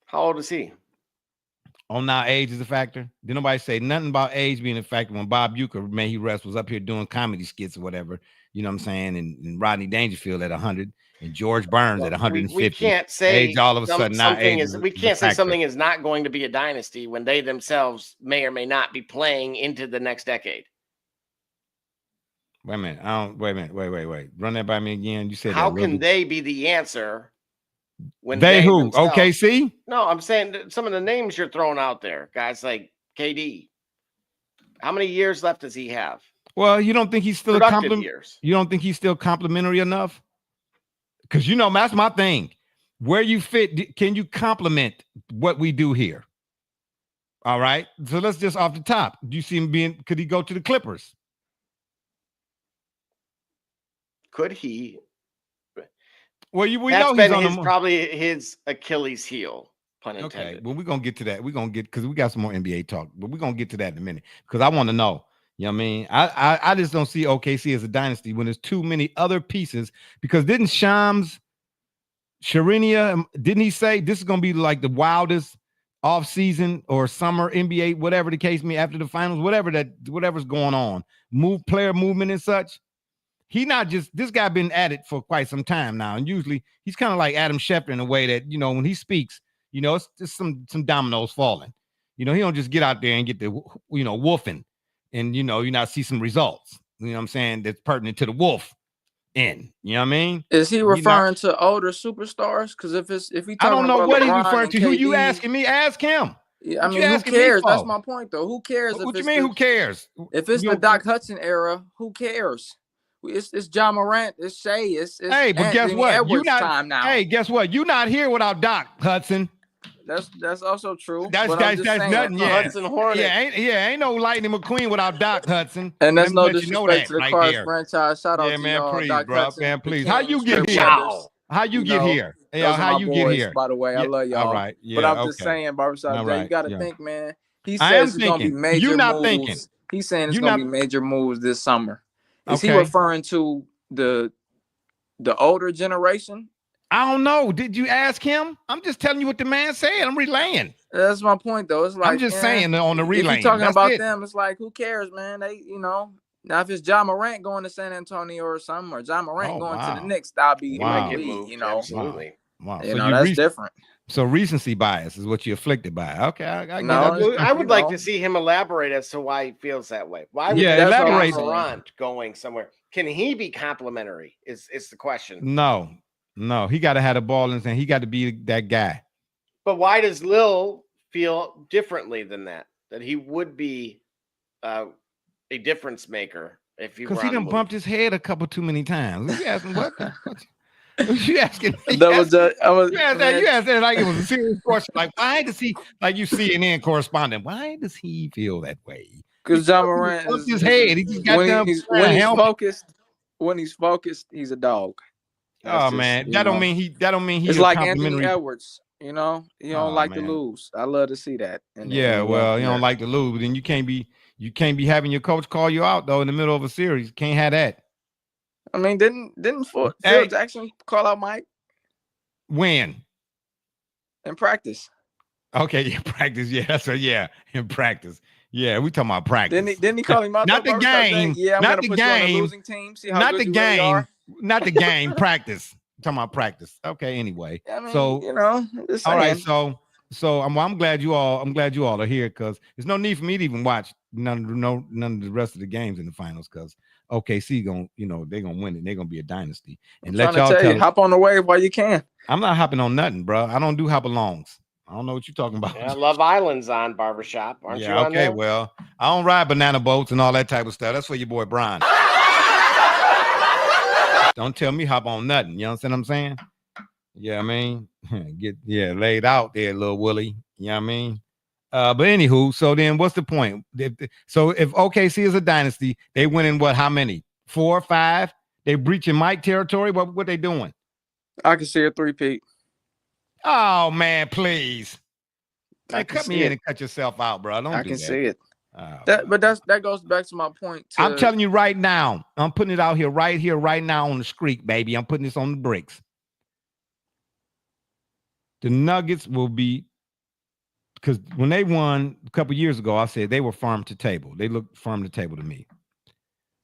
How old is he? Oh, now age is a factor. Did nobody say nothing about age being a factor when Bob Uecker, may he rest, was up here doing comedy skits or whatever? You know what I'm saying? And Rodney Dangerfield at 100 and George Burns at 150. We can't say age all of a sudden something is. We can't say something is not going to be a dynasty when they themselves may or may not be playing into the next decade. Wait a minute. Wait. Run that by me again. You said how that can they be the answer? When they who? Themselves, OKC? No, I'm saying that some of the names you're throwing out there, guys like KD. How many years left does he have? Well, you don't think he's still years? You don't think he's still complimentary enough? Because that's my thing. Where you fit, can you complement what we do here? All right. So let's just off the top. Do you see him could he go to the Clippers? Could he? Well, we know he's probably his Achilles heel, pun intended. Okay, well, we're gonna get to that. We're gonna get because we got some more NBA talk, but we're gonna get to that in a minute because I want to know. You know what I mean? I just don't see OKC as a dynasty when there's too many other pieces. Because didn't Sharinia, didn't he say this is gonna be like the wildest off-season or summer NBA, whatever the case may, after the finals, whatever's going on, player movement and such. He not just this guy been at it for quite some time now, and usually he's kind of like Adam Schefter in a way that when he speaks, it's just some dominoes falling. He don't just get out there and get the woofing, and you not see some results. You know what I'm saying? That's pertinent to the wolf end. You know what I mean? Is he referring to older superstars? Because if he, I don't know what he's referring to. KD, who you asking me? Ask him. Yeah, I mean, who cares? That's my point, though. Who cares? What you mean? Who cares? If it's the Doc Hudson era, who cares? It's John Morant. It's Shea. It's hey, but guess what? Edwards time now. Hey, guess what? You're not here without Doc Hudson. That's also true. That's nothing. Yeah, Hudson Hornet. Ain't no Lightning McQueen without Doc Hudson. And that's no disrespect to the Cars franchise. Shout out to man, y'all, please, Doc bro, Hudson. man, please. How you get here? How you get here? Yeah, how you get here? By the way, I love y'all. All right, yeah, but I'm just saying, Barbershop Jay, you got to think, man. He says it's going to be major You're not moves. Thinking. He's saying it's going to be major moves this summer. Is he Okay. referring to the older generation? I don't know. Did you ask him? I'm just telling you what the man said. I'm relaying. That's my point, though. It's like I'm just saying on the relay. If you're talking about them, it's like who cares, man? They, now if it's John Morant going to San Antonio or something, or John Morant going to the Knicks, that'll be absolutely. Wow. So that's different. So recency bias is what you're afflicted by. Okay, I would like to see him elaborate as to why he feels that way. Why would elaborate Morant going somewhere? Can he be complimentary? Is the question? No, he got to have the ball in his hand. He got to be that guy. But why does Lil feel differently than that? That he would be a difference maker if he? Because he done bumped his head a couple too many times. You asking what? You asking? You asked that like it was a serious question. Like, why does he? Like you CNN correspondent. Why does he feel that way? Because John Morant bumped his head. He just got when he's focused, he's a dog. That's man, that don't mean he. It's like Anthony Edwards. He don't like to lose. I love to see that. You don't like to lose, but then you can't be having your coach call you out though in the middle of a series. Can't have that. I mean, didn't Phil Jackson call out Mike? When? In practice. Okay, yeah, practice. Yeah, that's a yeah, in practice. Yeah, we talking about practice. Didn't he call him out? Not the game. Yeah, I'm Not gonna the put you on the game. losing team. See how Not good the you really game. are. Not the game. Practice. Talking about practice. Okay. Anyway, I mean, so just all right. saying. So I'm glad you all are here because there's no need for me to even watch none of the rest of the games in the finals because OKC they're gonna win it. And they're gonna be a dynasty. And I'm let trying to y'all tell tell you, hop on the wave while you can. I'm not hopping on nothing, bro. I don't do hop-alongs. I don't know what you're talking about. Yeah, Love Island's on Barbershop. Aren't you on okay. there? Well, I don't ride banana boats and all that type of stuff. That's for your boy Brian. Don't tell me hop on nothing. You understand what I'm saying? Yeah, I mean, get laid out there, little Willie. You know what I mean? But anywho, so then what's the point? So if OKC is a dynasty, they winning what? How many? 4 or 5? They breaching Mike territory. What they doing? I can see a three-peat. Oh man, please. Man, I can cut see me in it. and cut yourself out, bro. Don't I do can that. see it. Oh, But that goes back to my point. I'm telling you right now. I'm putting it out here, right now on the street, baby. I'm putting this on the bricks. The Nuggets will be, because when they won a couple years ago, I said they were farm to table. They looked farm to table to me.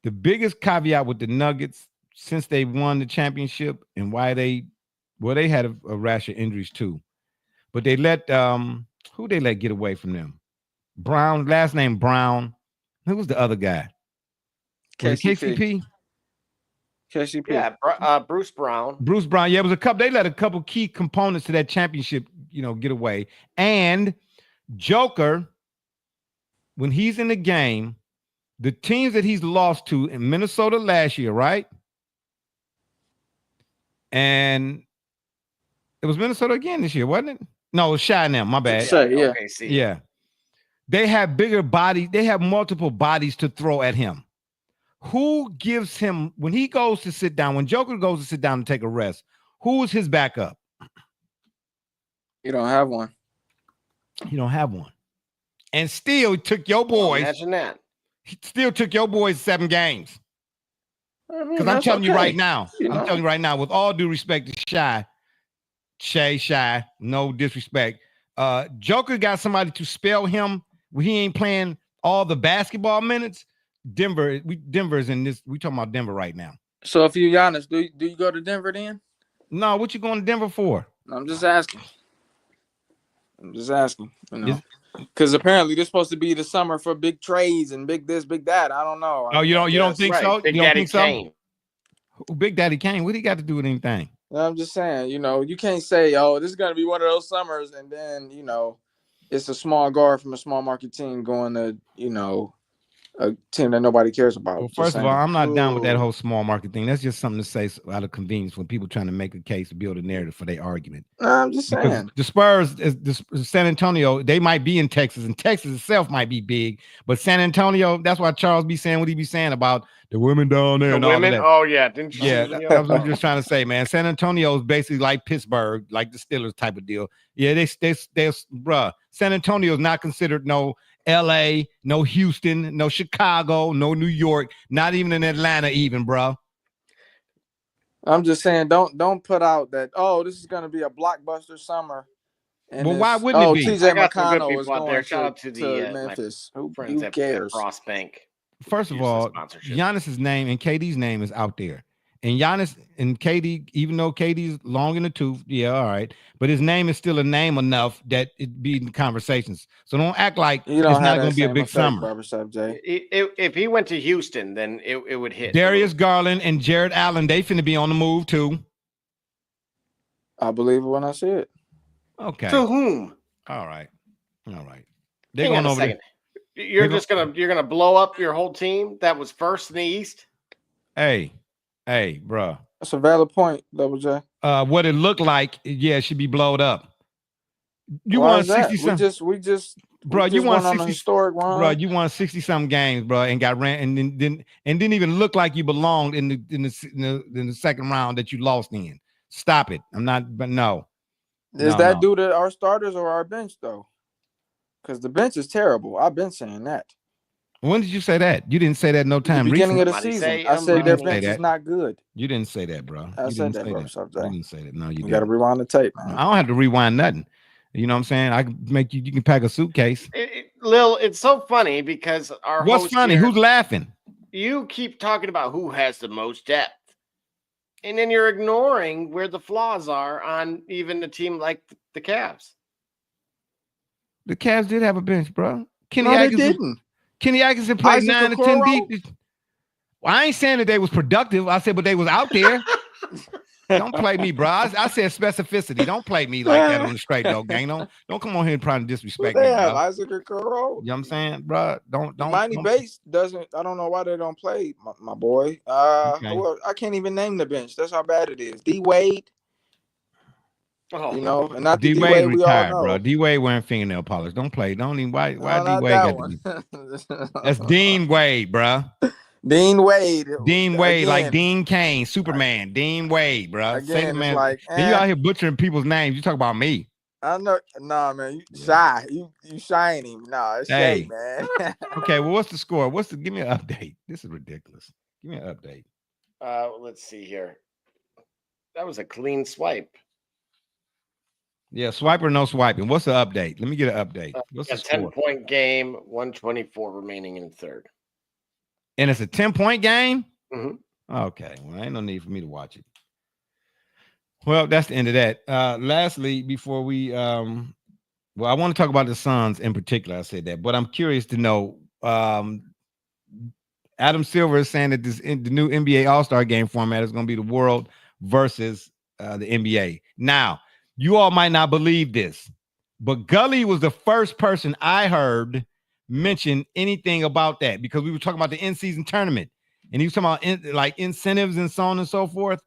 The biggest caveat with the Nuggets since they won the championship and why they had a rash of injuries too, but they let who they let get away from them? Brown, last name Brown. Who was the other guy? Was it KCP? KCP. Yeah, Bruce Brown. Bruce Brown. Yeah, it was a couple. They let a couple key components to that championship, get away. And Joker, when he's in the game, the teams that he's lost to in Minnesota last year, right? And it was Minnesota again this year, wasn't it? No, it was Shy and them. My bad. Yeah. Yeah. They have bigger bodies. They have multiple bodies to throw at him. Who gives him, when he goes to sit down, when Joker goes to sit down and take a rest, who is his backup? You don't have one. You don't have one. And still took your boys. Imagine that. He still took your boys 7 games. Because I'm that's telling you okay. right now, You I'm know. telling you right now, with all due respect to Shy, no disrespect. Joker got somebody to spell him when he ain't playing all the basketball minutes. Denver's in this. We talking about Denver right now. So if you're Giannis, do you go to Denver then? No, what you going to Denver for? I'm just asking. Because apparently this is supposed to be the summer for big trades and big this, big that. I don't know. Oh, you don't think so? Big you don't Daddy think so? Kane. Big Daddy Kane. What he got to do with anything? I'm just saying, you can't say, oh, this is gonna be one of those summers, and then it's a small guard from a small market team going to a team that nobody cares about. Well, first of all, I'm not down with that whole small market thing. That's just something to say out of convenience when people trying to make a case to build a narrative for their argument. No, I'm just saying. The Spurs, San Antonio, they might be in Texas, and Texas itself might be big, but San Antonio, that's why Charles be saying what he be saying about the women down there. The and women? all of that. Oh, yeah. Didn't you Yeah, see the that's what I'm just trying to say, man. San Antonio is basically like Pittsburgh, like the Steelers type of deal. Yeah, they bruh. San Antonio is not considered no LA, no Houston, no Chicago, no New York, not even in Atlanta, even, bro. I'm just saying, don't put out that, oh, this is gonna be a blockbuster summer. And Well, why wouldn't it be? TJ I got some good McConnell is people out there. going Shout out to the Memphis. my Who friends at cares? Frost Bank. First of Use the all, sponsorship. Giannis's name and KD's name is out there. And Giannis and KD, even though KD's long in the tooth, yeah, all right. But his name is still a name enough that it be in conversations. So don't act like it's not going to be a big summer. Barbershop, Jay. If he went to Houston, then it would hit. Darius Garland and Jared Allen, they finna be on the move too. I believe it when I see it. Okay. To whom? All right. They're Hang on going a over second. You're gonna blow up your whole team that was first in the East. Hey, bro. That's a valid point, Double J. What it looked like, yeah, it should be blowed up. You Why won is that? 60 We just bro. we You just won went on a 60 historic run. bro. You won 60-something games, bro, and got ran, and didn't even look like you belonged in the second round that you lost in. Stop it. I'm not, but no. Is that due to our starters or our bench though? Because the bench is terrible. I've been saying that. When did you say that? You didn't say that no time the beginning recently. of the Somebody season. say I said You their didn't say bench is that. not good. You didn't say that, bro. I You said didn't that, say bro. that. Sub You J. didn't say that. No, you You got to didn't. rewind the tape, I man. don't have to rewind nothing. You know what I'm saying? I can make you. You can pack a suitcase. Lil, it's so funny because our What's host funny? here, Who's laughing? you keep talking about who has the most depth, and then you're ignoring where the flaws are on even a team like the Cavs. The Cavs did have a bench, bro. No, they didn't. Kenny Atkinson played Isaac 9 to 10 Okoro? deep. Well, I ain't saying that they was productive. I said, but they was out there. Don't play me, bro. I said specificity. Don't play me like that on the straight, though, gang. Don't come on here and try to disrespect They me, have bro. Isaac Okoro. You know what I'm saying, bro? Don't. Monty Bates doesn't. I don't know why they don't play my boy. Okay. Well, I can't even name the bench. That's how bad it is. D Wade. Oh, You know, and not the D D Wade Wade we all retired, know. bro. D Wade wearing fingernail polish. Don't play. Don't even. Why No, D not Wade that got to one. be? That's Dean Wade, bro. Dean Wade. Dean Wade, like Again, Dean Kane, Superman. Dean Wade, bro. Say the again, it's man. like, Then you out here butchering people's names. You talk about me. I know. Nah, man, you shy. You shiny. Nah, it's Hey. Shay, man. Okay, well, what's the score? Give me an update. This is ridiculous. Give me an update. let's see here. That was a clean swipe. Yeah, swipe or no swiping. What's the update? Let me get an update. What's A the score? 10-point game, 124 remaining in the third. And it's a 10-point game? Mhm. Okay, well, ain't no need for me to watch it. Well, that's the end of that. Lastly, before we I want to talk about the Suns in particular. I said that, but I'm curious to know. Adam Silver is saying that the new NBA All-Star game format is going to be the world versus the NBA. Now, you all might not believe this, but Gully was the first person I heard mention anything about that because we were talking about the in-season tournament, and he was talking about like incentives and so on and so forth.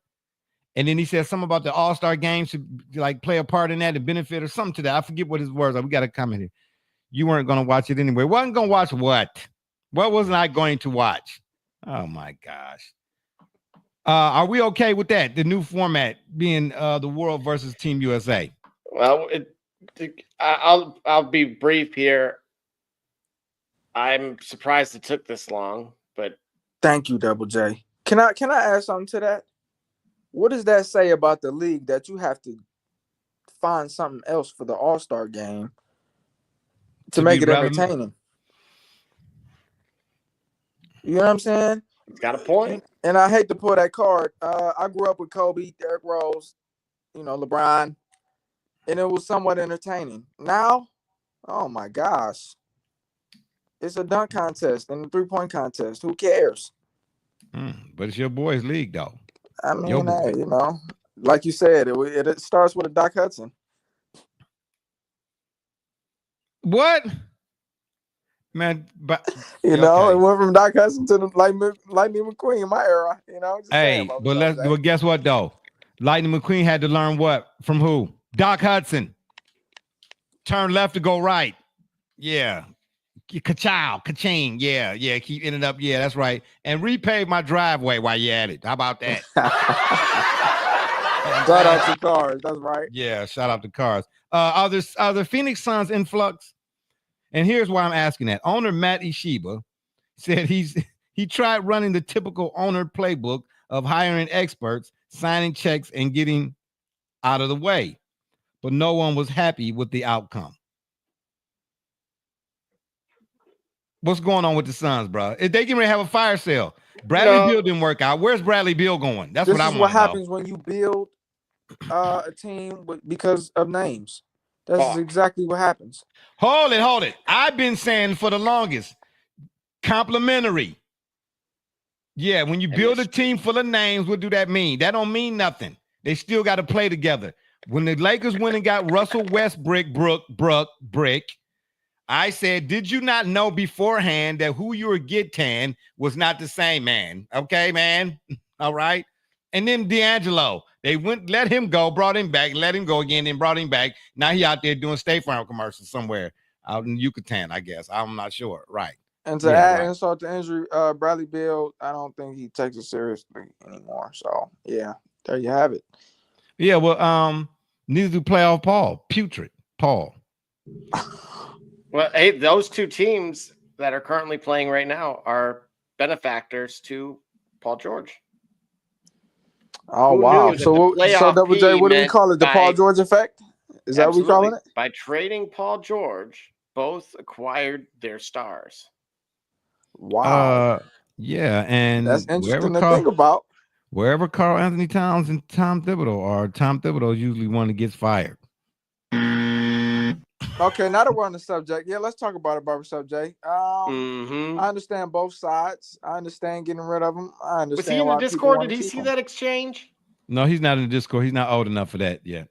And then he said something about the All-Star game should like play a part in that and benefit or something to that. I forget what his words are. We got to comment here. You weren't going to watch it anyway. Wasn't going to watch what? What wasn't I going to watch? Oh my gosh. Are we okay with that? The new format being the world versus Team USA. Well, I'll be brief here. I'm surprised it took this long, but Thank you, Double J. Can I add something to that? What does that say about the league that you have to find something else for the All-Star game to make it relevant? entertaining? You know what I'm saying? it's got a point. And I hate to pull that card. I grew up with Kobe, Derrick Rose, LeBron, and it was somewhat entertaining. Now, oh my gosh, it's a dunk contest and a 3-point contest. Who cares? But it's your boys' league, though. I mean, hey, like you said, it starts with a Doc Hudson. What? Man, but it went from Doc Hudson to the Lightning McQueen in my era. Hey, but guess what though? Lightning McQueen had to learn what from who? Doc Hudson. Turn left to go right. Yeah. Ka-chow, ka-ching. Yeah. Keep ending up. Yeah, that's right. And repave my driveway while you at it. How about that? Shout out to Cars. That's right. Yeah, shout out to Cars. Are the Phoenix Suns in flux? And here's why I'm asking that. Owner Matt Ishiba said he tried running the typical owner playbook of hiring experts, signing checks, and getting out of the way. But no one was happy with the outcome. What's going on with the Suns, bro? If they can have a fire sale, Bradley Beal didn't work out. Where's Bradley Beal going? That's what I want to know. This is what happens when you build a team because of names. That's exactly what happens. Hold it. I've been saying for the longest, complimentary. Yeah, when you build a team full of names, what do that mean? That don't mean nothing. They still got to play together. When the Lakers went and got Russell Westbrook, I said, did you not know beforehand that who you were getting was not the same man? Okay, man. All right. And then D'Angelo, they let him go, brought him back, let him go again, then brought him back. Now he out there doing State Farm commercials somewhere out in Yucatan, I guess. I'm not sure. Right. And to add insult to injury, Bradley Beal, I don't think he takes it seriously anymore. So yeah, there you have it. Yeah, well, neither do playoff Paul. Putrid Paul. Well, hey, those two teams, that are currently playing right now are benefactors to Paul George. Oh, Who wow. knew that the playoff Double J, P what do we meant call it? The Paul George effect? Is that what we calling it? By trading Paul George, both acquired their stars. Wow. Yeah, and That's interesting to think about. wherever Carl Anthony Towns and Tom Thibodeau are, Tom Thibodeau is usually one that gets fired. Okay, now that we're on the subject, yeah, let's talk about it, Barbershop J. I understand both sides. I understand getting rid of them. I understand. Was he in the Discord? Did he see that exchange? No, he's not in the Discord. He's not old enough for that yet.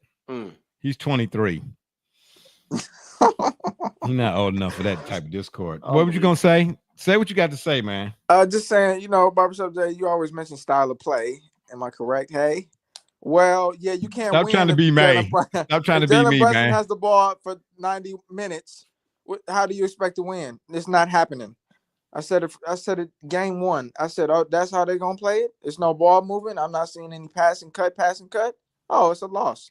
He's 23. He's not old enough for that type of Discord. What were you gonna say? Say what you got to say, man. Just saying, Barbershop J, you always mention style of play. Am I correct? Hey. Well, yeah, you can't Stop win. trying to be me. Stop trying to be me, Brunson man. has the ball for 90 minutes. How do you expect to win? It's not happening. I said it game one. I said, oh, that's how they're gonna play it. It's no ball moving. I'm not seeing any pass and cut. Oh, it's a loss.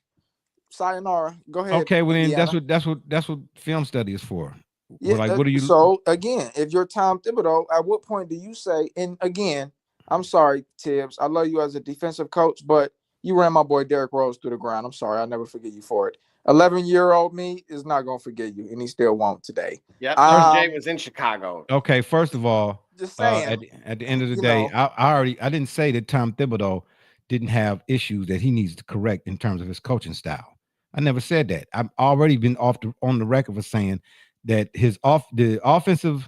Sayonara. Go ahead. Okay, well then Indiana. that's what film study is for. Yeah, like, what are you? So again, if you're Tom Thibodeau, at what point do you say? And again, I'm sorry, Tibbs. I love you as a defensive coach, but you ran my boy Derrick Rose through the ground. I'm sorry. I'll never forget you for it. 11-year-old me is not going to forget you, and he still won't today. Yep. RJ was in Chicago. Okay, first of all, just saying. At the end of the day, I didn't say that Tom Thibodeau didn't have issues that he needs to correct in terms of his coaching style. I never said that. I've already been on the record for saying that the offensive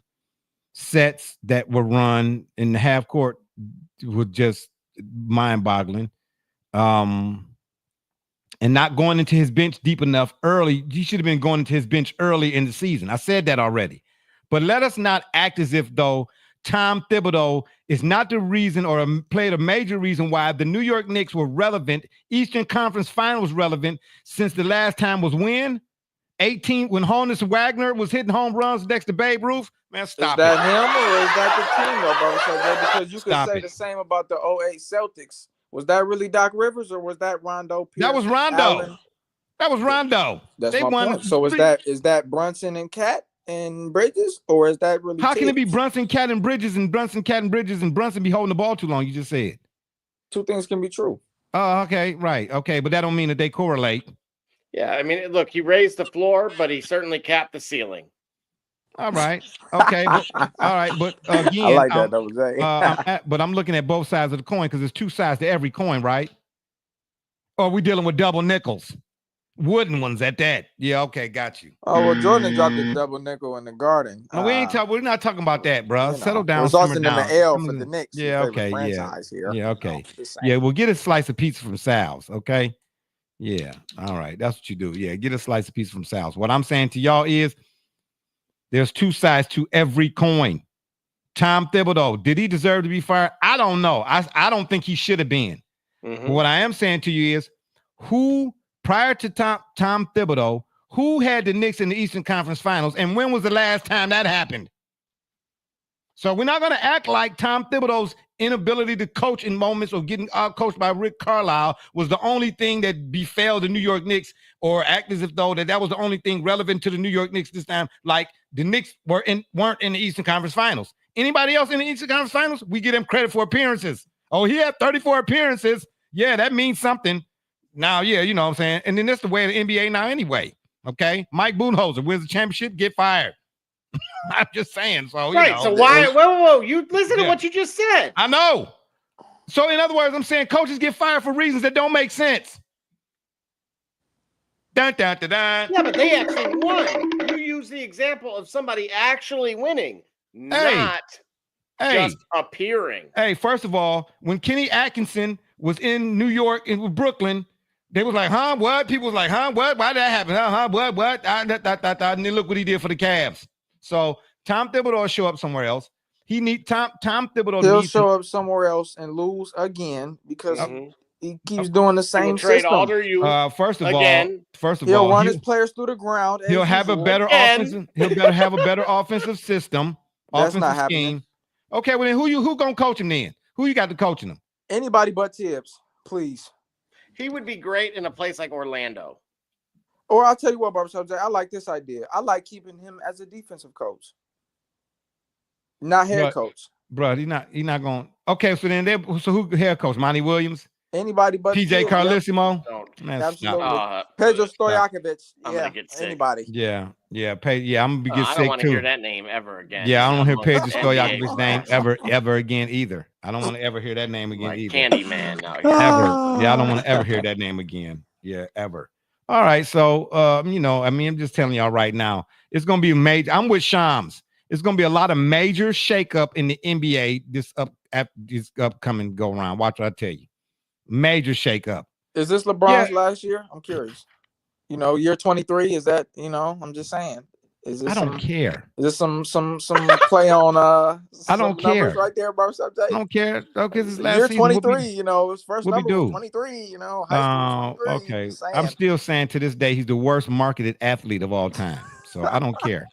sets that were run in the half court were just mind-boggling. And not going into his bench deep enough early. He should have been going into his bench early in the season. I said that already. But let us not act as if, though, Tom Thibodeau is not the reason or played a major reason why the New York Knicks were relevant, Eastern Conference Finals relevant, since the last time was when? 18, when Honus Wagner was hitting home runs next to Babe Ruth? Man, stop it. Is that him or is that the team, though, brother? Because you could say the same about the 08 Celtics. Was that really Doc Rivers or was that Rondo? Pierce, that was Rondo. Allen? That was Rondo. That's my point. So is that Brunson and Cat and Bridges, or is that really? How can it be Brunson, Cat, and Bridges, and Brunson, Cat, and Bridges, and Brunson be holding the ball too long? You just said two things can be true. Oh, okay, right, okay, but that don't mean that they correlate. Yeah, I mean, look, he raised the floor, but he certainly capped the ceiling. All right, okay, all right, but again, I like that. That was but I'm looking at both sides of the coin because there's two sides to every coin, right? Or we dealing with double nickels, wooden ones at that. Yeah, okay, got you. Oh well, Jordan dropped the double nickel in the Garden. No, we're not talking about that, bro. Settle down. It's Austin in the L for the Knicks. Yeah, okay, franchise here. Yeah, okay. Yeah, we'll get a slice of pizza from Sal's, okay? Yeah, all right, that's what you do. Yeah, get a slice of pizza from Sal's. What I'm saying to y'all is, there's two sides to every coin. Tom Thibodeau, did he deserve to be fired? I don't know. I don't think he should have been. But what I am saying to you is, who prior to Tom Thibodeau, who had the Knicks in the Eastern Conference Finals, and when was the last time that happened? So we're not going to act like Tom Thibodeau's inability to coach in moments or getting out-coached by Rick Carlisle was the only thing that befell the New York Knicks, or act as if though that was the only thing relevant to the New York Knicks this time, like the Knicks weren't in the Eastern Conference Finals. Anybody else in the Eastern Conference Finals, we give him credit for appearances. Oh, he had 34 appearances. Yeah, that means something. Now, yeah, you know what I'm saying? And then that's the way of the NBA now anyway, okay? Mike Budenholzer wins the championship, get fired. I'm just saying. So, right, so why? Whoa, you listen to what you just said. I know. So, in other words, I'm saying coaches get fired for reasons that don't make sense. Dun, dun, dun, dun. Yeah, but they actually won. You use the example of somebody actually winning, not just appearing. Hey, first of all, when Kenny Atkinson was in New York and Brooklyn, they was like, huh, what? People was like, huh, what? Why did that happen? What? And then look what he did for the Cavs. So Tom Thibodeau will show up somewhere else. He need Tom Thibodeau. He'll show up somewhere else and lose again because he keeps doing the same system. First of all, he'll run his players through the ground. He'll have a better offensive. He'll better have a better offensive system. That's offensive not scheme. happening. Okay, well then who gonna coach him then? Who you got to coaching him? Anybody but Tibbs, please. He would be great in a place like Orlando. Or I'll tell you what, Barbershop J, I like this idea. I like keeping him as a defensive coach. Not head But- coach. Bro, he's not going. Okay, so then who head coach? Monty Williams, Anybody but PJ Fields, yep. Carlissimo. Don't. Man, Absolutely. stop. Pedro Stojakovic. I'm Yeah, gonna get sick. anybody. Yeah. I'm gonna get I sick don't want to too. hear that name ever again. Yeah, I don't He's hear the Pedro most NBA Stojakovic's name trash. ever again either. I don't want to ever hear that name again Like either. Candyman. No, Ever. Yeah, I don't want to ever hear that name again. Yeah, ever. All right. So I'm just telling y'all right now, it's gonna be major. I'm with Shams. It's gonna be a lot of major shakeup in the NBA this upcoming go round. Watch what I tell you. Major shakeup. Is this LeBron's last year? I'm curious. Year 23. Is that? I'm just saying. Is this? I don't care. Is this some play on? I don't care. Numbers right there, bro. I don't care. Okay, this is last year season. 23. His first what we number do? was 23. High school 23. Okay. I'm still saying to this day he's the worst marketed athlete of all time. So I don't care.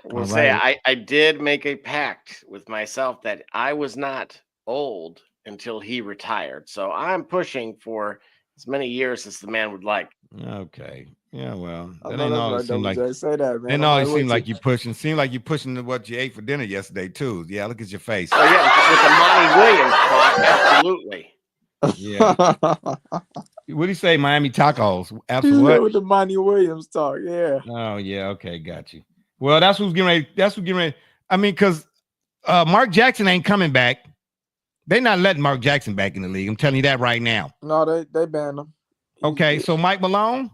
We'll say I did make a pact with myself that I was not old until he retired. So I'm pushing for as many years as the man would like. Okay. Yeah, well, I that know ain't that's all right, it seemed like. Double J. Say that, man. Then all it seemed like you pushing. Seemed like you pushing to what you ate for dinner yesterday too. Yeah, look at your face. Oh yeah, with the Monty Williams talk, absolutely. Yeah. What do you say, Miami tacos? Absolutely. With the Monty Williams talk, yeah. Oh yeah, okay, got you. Well, that's who's getting ready. That's who's getting ready. I mean, because Mark Jackson ain't coming back. They're not letting Mark Jackson back in the league. I'm telling you that right now. No, they banned him. Okay, so Mike Malone,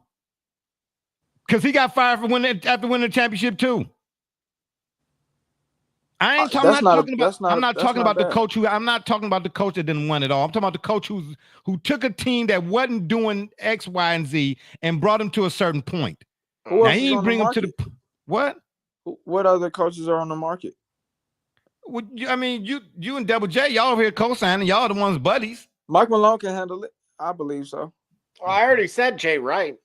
because he got fired after winning the championship too. I ain't talking. I'm not talking about the coach I'm not talking about the coach that didn't win it all. I'm talking about the coach who took a team that wasn't doing X, Y, and Z and brought them to a certain point. Now he didn't bring them to the what? What other coaches are on the market? Well, I mean, you and Double J, y'all over here co-signing. Y'all the ones buddies. Mike Malone can handle it. I believe so. Well, I already said Jay Wright.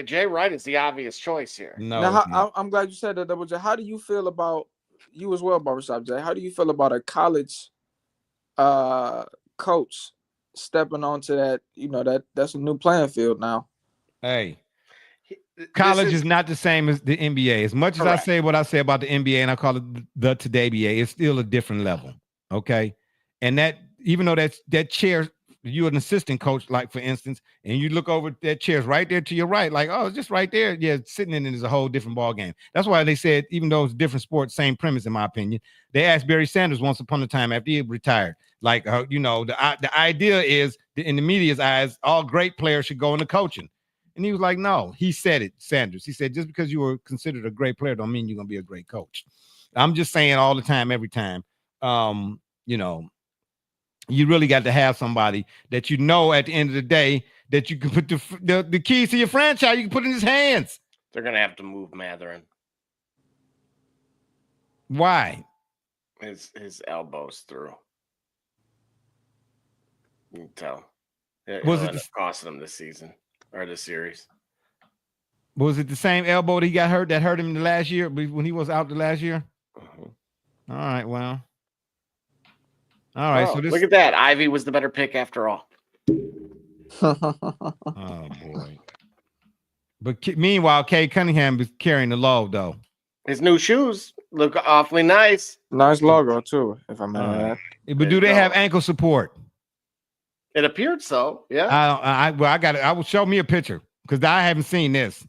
Jay Wright is the obvious choice here. No, now, I'm glad you said that, Double J. How do you feel about you as well, Barbershop Jay? How do you feel about a college coach stepping onto that? That's a new playing field now. Hey, college is not the same as the NBA. As much as I say what I say about the NBA, and I call it the Today NBA, it's still a different level. Okay, and that even though that chair, you're an assistant coach, like for instance, and you look over that chair's right there to your right, like, oh, it's just right there. Yeah, sitting in it is a whole different ball game. That's why they said, even though it's different sports, same premise, in my opinion. They asked Barry Sanders once upon a time after he retired, like, the idea is in the media's eyes, all great players should go into coaching. And he was like, no, he said it, Sanders. He said, just because you were considered a great player don't mean you're going to be a great coach. I'm just saying all the time, every time, you really got to have somebody that at the end of the day that you can put the keys to your franchise, you can put in his hands. They're going to have to move Matherin. Why? His elbow's through. You can tell. Was it costing him this season or this series? Was it the same elbow that he got hurt that hurt him the last year when he was out the last year? All right, well. All right, so look at that. Ivy was the better pick after all. Oh boy. But meanwhile, Kay Cunningham is carrying the load though. His new shoes look awfully nice. Nice logo too, if I may add. But do they have ankle support? It appeared so. Yeah. Uh, I will show me a picture because I haven't seen this.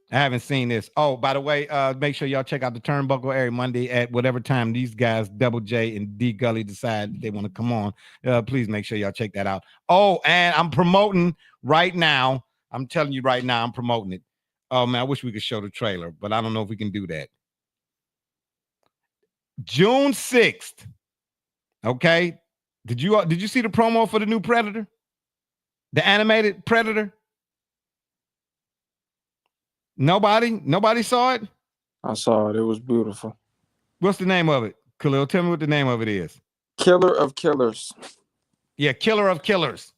I haven't seen this. Oh, by the way, make sure y'all check out the Turnbuckle every Monday at whatever time these guys, Double J and D Gully, decide they want to come on. Please make sure y'all check that out. Oh, and I'm promoting right now. I'm telling you right now, I'm promoting it. Oh man, I wish we could show the trailer, but I don't know if we can do that. June 6th. Okay. Did you see the promo for the new Predator? The animated Predator? Nobody saw it? I saw it. It was beautiful. What's the name of it? Khalil, tell me what the name of it is. Killer of Killers. Yeah, Killer of Killers.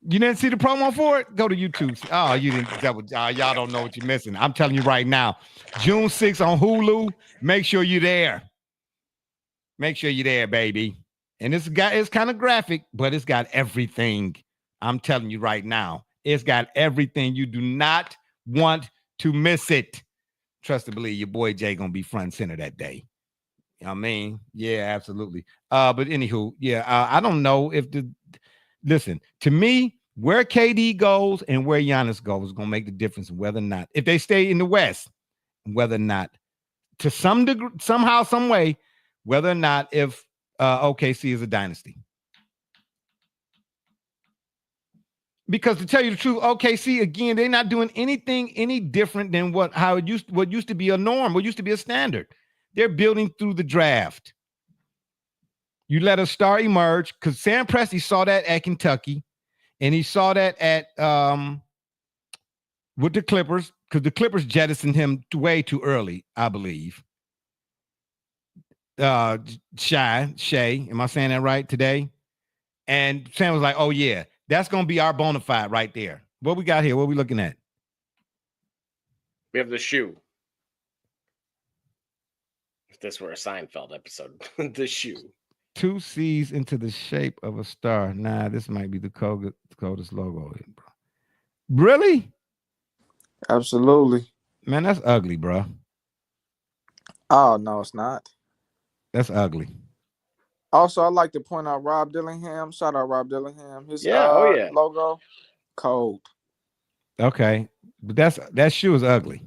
You didn't see the promo for it? Go to YouTube. Oh, you didn't. Y'all don't know what you're missing. I'm telling you right now. June 6th on Hulu. Make sure you're there. Make sure you're there, baby. And it's kind of graphic, but it's got everything. I'm telling you right now. It's got everything. You do not want to miss it. trust to believe your boy Jay gonna be front and center that day. You know what I mean? Yeah, absolutely. But anywho, yeah, I don't know if listen to me. Where KD goes and where Giannis goes is gonna make the difference in whether or not if they stay in the West, whether or not to some degree, somehow, some way, whether or not if OKC is a dynasty. Because to tell you the truth, OKC again, they're not doing anything any different than what used to be a norm, what used to be a standard. They're building through the draft. You let a star emerge because Sam Presti saw that at Kentucky, and he saw that at with the Clippers because the Clippers jettisoned him way too early, I believe. Shay, am I saying that right today? And Sam was like, "Oh yeah, that's gonna be our bona fide right there." What we got here? What we looking at? We have the shoe. If this were a Seinfeld episode, the shoe. 2 C's into the shape of a star. Nah, this might be the coldest logo, bro. Really? Absolutely. Man, that's ugly, bro. Oh no, it's not. That's ugly. Also, I'd like to point out Rob Dillingham. Shout out Rob Dillingham. His yeah. logo, cold. Okay, but that shoe is ugly.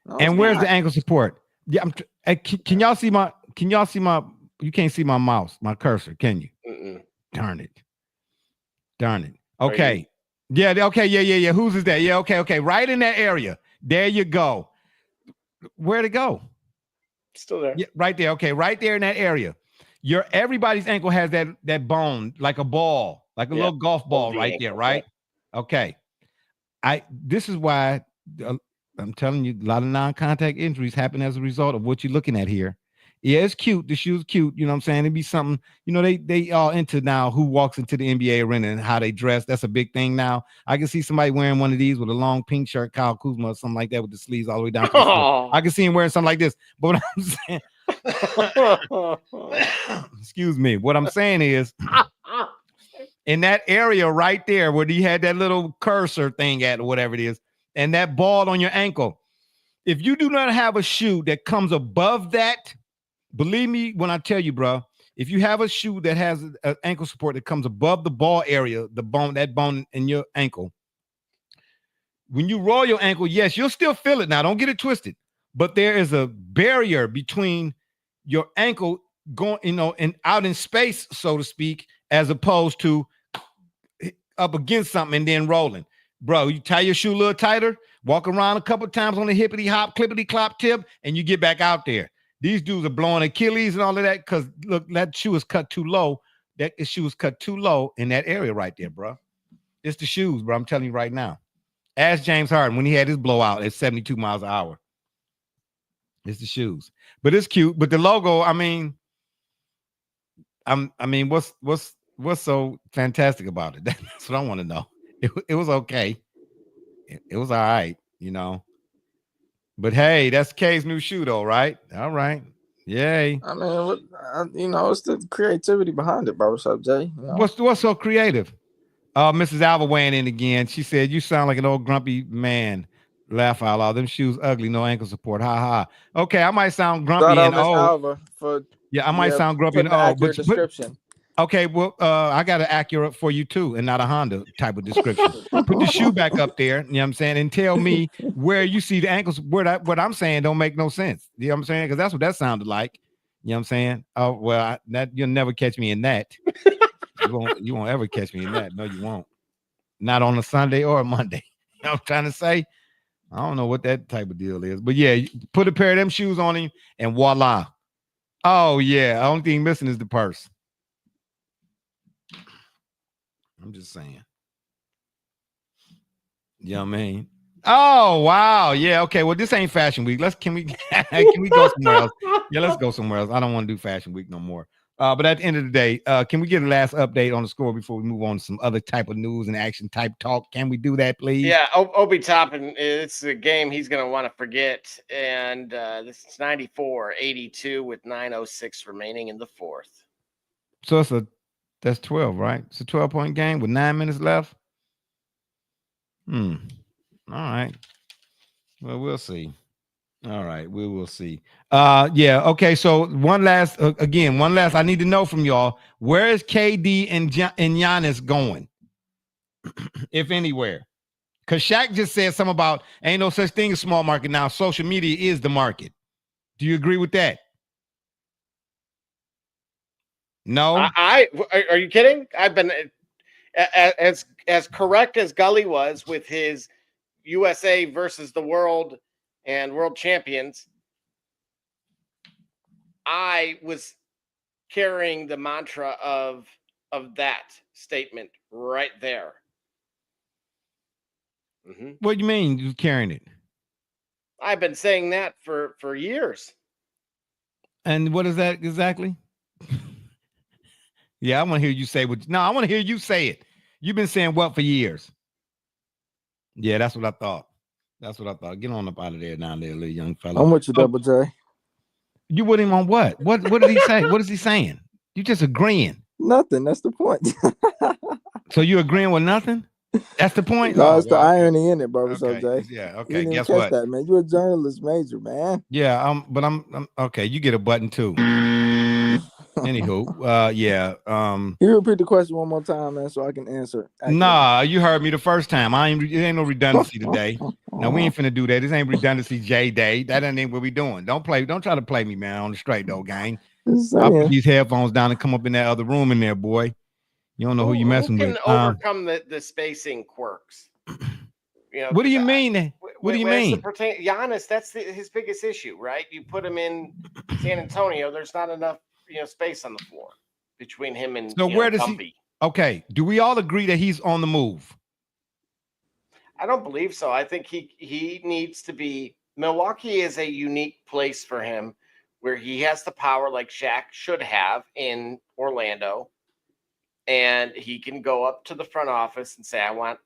No, and where's not. the ankle support? Yeah, can y'all see my? Can y'all see my? You can't see my mouse, my cursor, can you? Mm-mm. Darn it. Okay. Yeah. Okay. Yeah. Whose is that? Yeah. Okay. Right in that area. There you go. Where'd it go? Still there. Yeah, right there. Okay, right there in that area. Everybody's ankle has that bone like a ball, like a little golf ball right there, right? Okay. This is why I'm telling you, a lot of non-contact injuries happen as a result of what you're looking at here. Yeah, it's cute. The shoe's cute. You know what I'm saying? It'd be something, they all into now who walks into the NBA arena and how they dress. That's a big thing now. I can see somebody wearing one of these with a long pink shirt, Kyle Kuzma or something like that with the sleeves all the way down to the floor. I can see him wearing something like this. But what I'm saying, excuse me. What I'm saying is in that area right there where he had that little cursor thing at or whatever it is, and that ball on your ankle, if you do not have a shoe that comes above that, believe me when I tell you, bro, if you have a shoe that has an ankle support that comes above the ball area, that bone in your ankle, when you roll your ankle, yes, you'll still feel it now. Don't get it twisted. But there is a barrier between your ankle going, and out in space, so to speak, as opposed to up against something and then rolling. Bro, you tie your shoe a little tighter, walk around a couple times on the hippity hop, clippity clop tip, and you get back out there. These dudes are blowing Achilles and all of that because look, that shoe is cut too low. That shoe is cut too low in that area right there, bro. It's the shoes, bro. I'm telling you right now. Ask James Harden when he had his blowout at 72 miles an hour. It's the shoes, but it's cute. But the logo, I mean, what's so fantastic about it? That's what I want to know. It was okay. It was all right, But hey, that's K's new shoe, though, right? All right. Yay. I mean, it's the creativity behind it, bro. What's up, Jay? What's so creative? Mrs. Alva weighing in again. She said, "You sound like an old grumpy man." Laugh out loud. Them shoes ugly, no ankle support. Ha ha. Okay, I might sound grumpy and old. Alva I might sound grumpy and old. But description. Okay, well, I got an accurate for you too, and not a Honda type of description. Put the shoe back up there, you know what I'm saying, and tell me where you see the ankles. What I'm saying don't make no sense. You know what I'm saying? Because that's what that sounded like. You know what I'm saying? Oh well, you'll never catch me in that. You won't ever catch me in that. No, you won't. Not on a Sunday or a Monday. You know what I'm trying to say? I don't know what that type of deal is, but yeah, put a pair of them shoes on him, and voila. Oh yeah, the only thing missing is the purse. I'm just saying. You know what I mean? Oh wow, yeah, okay. Well, this ain't Fashion Week. Can we go somewhere else? Yeah, let's go somewhere else. I don't want to do Fashion Week no more. But at the end of the day, can we get a last update on the score before we move on to some other type of news and action type talk? Can we do that, please? Yeah, Obi Toppin, it's a game he's going to want to forget. And this is 94-82 with 9:06 remaining in the fourth. So that's 12, right? It's a 12-point game with 9 minutes left. All right. Well, we'll see. All right, we will see. Yeah, okay. So one last, I need to know from y'all, where is KD and Giannis going, if anywhere? Because Shaq just said something about ain't no such thing as small market now. Social media is the market. Do you agree with that? No. Are you kidding? I've been as correct as Gully was with his USA versus the world and world champions. I was carrying the mantra of that statement right there. Mm-hmm. What do you mean you carrying it? I've been saying that for years. And what is that exactly? Yeah, I want to hear you say what. No, I want to hear you say it. You've been saying what for years? Yeah, that's what I thought. That's what I thought. Get on up out of there now, there, little young fella. I'm with you, Double J. You with him on what? What did he say? What is he saying? You just agreeing. Nothing. That's the point. So you agreeing with nothing? That's the point? No, Oh, it's the well, okay. irony in it, bro. Okay. Jay. Yeah, You okay. didn't even Guess catch what? that, man. You're a journalist major, man. Yeah, but I'm okay. You get a button too. Anywho, yeah. Can you repeat the question one more time, man, so I can answer? Nah, you heard me the first time. It ain't no redundancy today. Now we ain't finna do that. This ain't redundancy J Day. That ain't what we doing. Don't try to play me, man, on the straight though, gang. I'll put these headphones down and come up in that other room in there, boy. You don't know who you messing with. Who can overcome the spacing quirks? You know, what do you mean? What do you mean? Giannis, that's his biggest issue, right? You put him in San Antonio, there's not enough, space on the floor between him and where does Gumpy. he? Okay, do we all agree that he's on the move? I don't believe so. I think he needs to be. Milwaukee is a unique place for him, where he has the power like Shaq should have in Orlando, and he can go up to the front office and say, "I want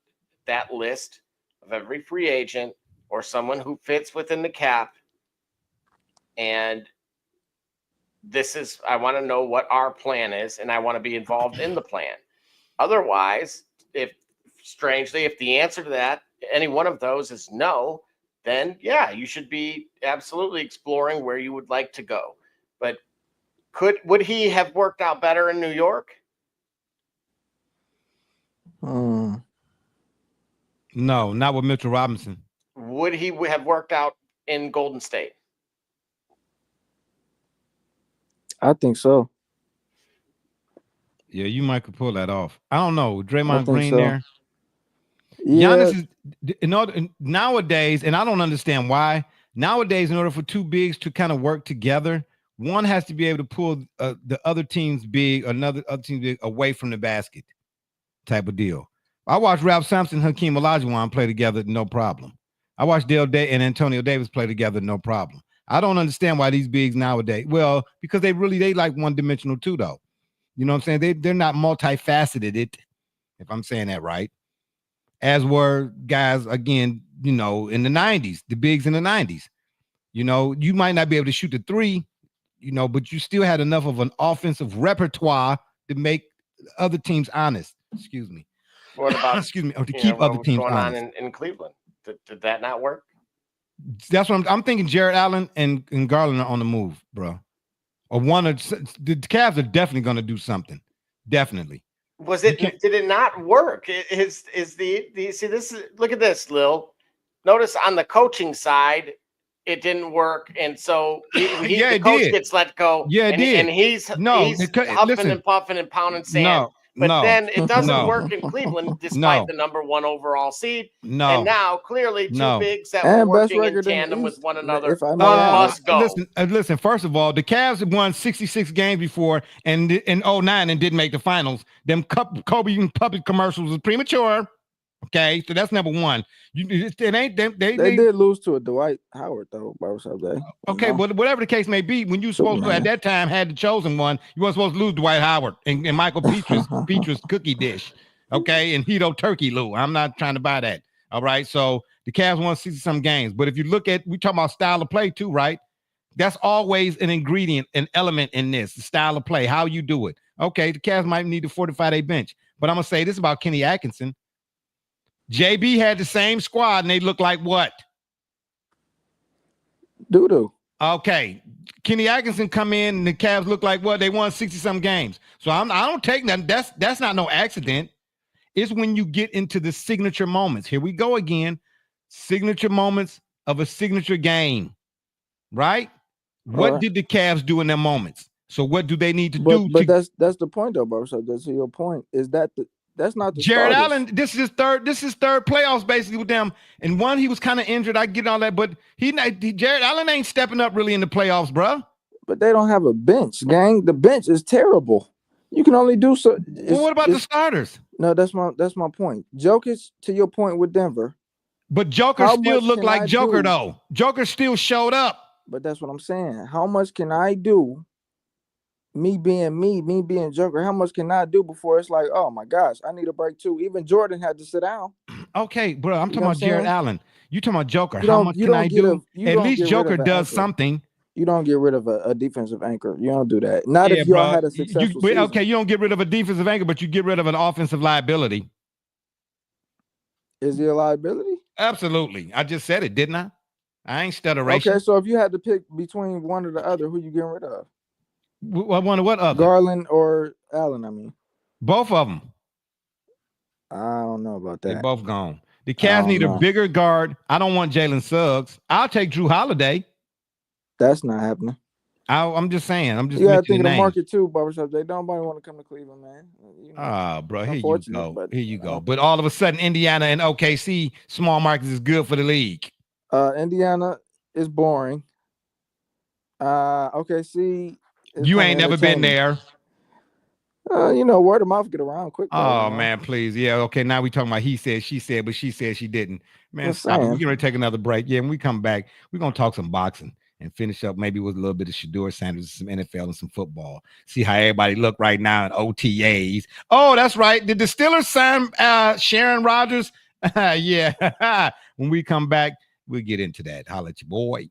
that list of every free agent or someone who fits within the cap, and I want to know what our plan is, and I want to be involved in the plan." Otherwise, if the answer to that, any one of those is no, then yeah, you should be absolutely exploring where you would like to go. But would he have worked out better in New York? No, not with Mitchell Robinson. Would he have worked out in Golden State? I think so. Yeah, you might could pull that off. I don't know. Draymond Green so. there. Yeah. Giannis is nowadays, and I don't understand why. Nowadays, in order for two bigs to kind of work together, one has to be able to pull the other team's big, other team's big away from the basket, type of deal. I watched Ralph Sampson and Hakeem Olajuwon play together, no problem. I watched Dale Day and Antonio Davis play together, no problem. I don't understand why these bigs nowadays. Well, because they like one-dimensional too, though. You know what I'm saying? They're not multifaceted, if I'm saying that right. As were guys, again, in the 90s, the bigs in the 90s. You might not be able to shoot the three, but you still had enough of an offensive repertoire to make other teams honest. Excuse me. What about excuse me, or to keep other teams going honest. on in Cleveland? Did that not work? That's what I'm thinking. Jared Allen and Garland are on the move, bro. Or the Cavs are definitely going to do something. Definitely. Did it not work? Look at this, Lil. Notice on the coaching side, it didn't work, and so the coach gets let go. Yeah, it did. And he's huffing and puffing and pounding sand. Then it doesn't work in Cleveland, despite the number 1 overall seed. And now clearly two bigs that were working in tandem with one another must go. Listen. First of all, the Cavs won 66 games before, and in 2009 and didn't make the finals. Them Kobe and puppet commercials was premature. Okay, so that's number one. They did lose to a Dwight Howard though, Barbershop. Okay, but whatever the case may be, when you supposed to at that time had the chosen one, you weren't supposed to lose Dwight Howard and Michael Petrus cookie dish. Okay, and Hito Turkey Lou. I'm not trying to buy that. All right, so the Cavs won 60-some games, but if you look at, we talking about style of play too, right? That's always an ingredient, an element in this, the style of play, how you do it. Okay, the Cavs might need to fortify their bench, but I'm gonna say this about Kenny Atkinson. JB had the same squad, and they look like what? Doo-doo. Okay. Kenny Atkinson come in and the Cavs look like what? They won 60-some games. So I don't take that. That's not no accident. It's when you get into the signature moments. Here we go again. Signature moments of a signature game. Right? What did the Cavs do in their moments? So what do they need to do? But that's the point though, bro. So that's your point. Is that's not the Jared starters. Allen, this is his third playoffs basically with them. And one, he was kind of injured. I get all that, but Jared Allen ain't stepping up really in the playoffs, bro. But they don't have a bench, gang. The bench is terrible. You can only do so. Well, what about the starters? No, that's my point. Jokic, to your point with Denver. But Joker still looked like Joker though. Joker still showed up. But that's what I'm saying. How much can I do? Me being Joker, how much can I do before it's like, oh my gosh, I need a break too? Even Jordan had to sit down. Okay, bro, I'm talking about Jared Allen. You talking about Joker. How how much can I do? At least Joker does something. You don't get rid of a defensive anchor. You don't do that. Not if y'all had a successful season. Okay, you don't get rid of a defensive anchor, but you get rid of an offensive liability. Is he a liability? Absolutely. I just said it, didn't I? I ain't stutteration. Okay, so if you had to pick between one or the other, who you getting rid of? What other? Garland or Allen, I mean. Both of them. I don't know about that. They're both gone. The Cavs need a bigger guard. I don't want Jalen Suggs. I'll take Drew Holiday. That's not happening. I'm just saying. I'm just I think the market too, barbershop. They don't want to come to Cleveland, man. You know, bro, here you go. But, here you go. But all of a sudden, Indiana and OKC small markets is good for the league. Indiana is boring. OKC. You ain't never been there. Word of mouth get around quick. Oh man, please. Yeah, okay. Now we talking about he said, she said, but she said she didn't. Man, stop it. We're gonna take another break. Yeah, when we come back, we're gonna talk some boxing and finish up maybe with a little bit of Shedeur Sanders, some NFL and some football. See how everybody look right now in OTAs. Oh, that's right. Did the Steelers sign Sharon Rodgers? Yeah. When we come back, we'll get into that. Holla at your boy.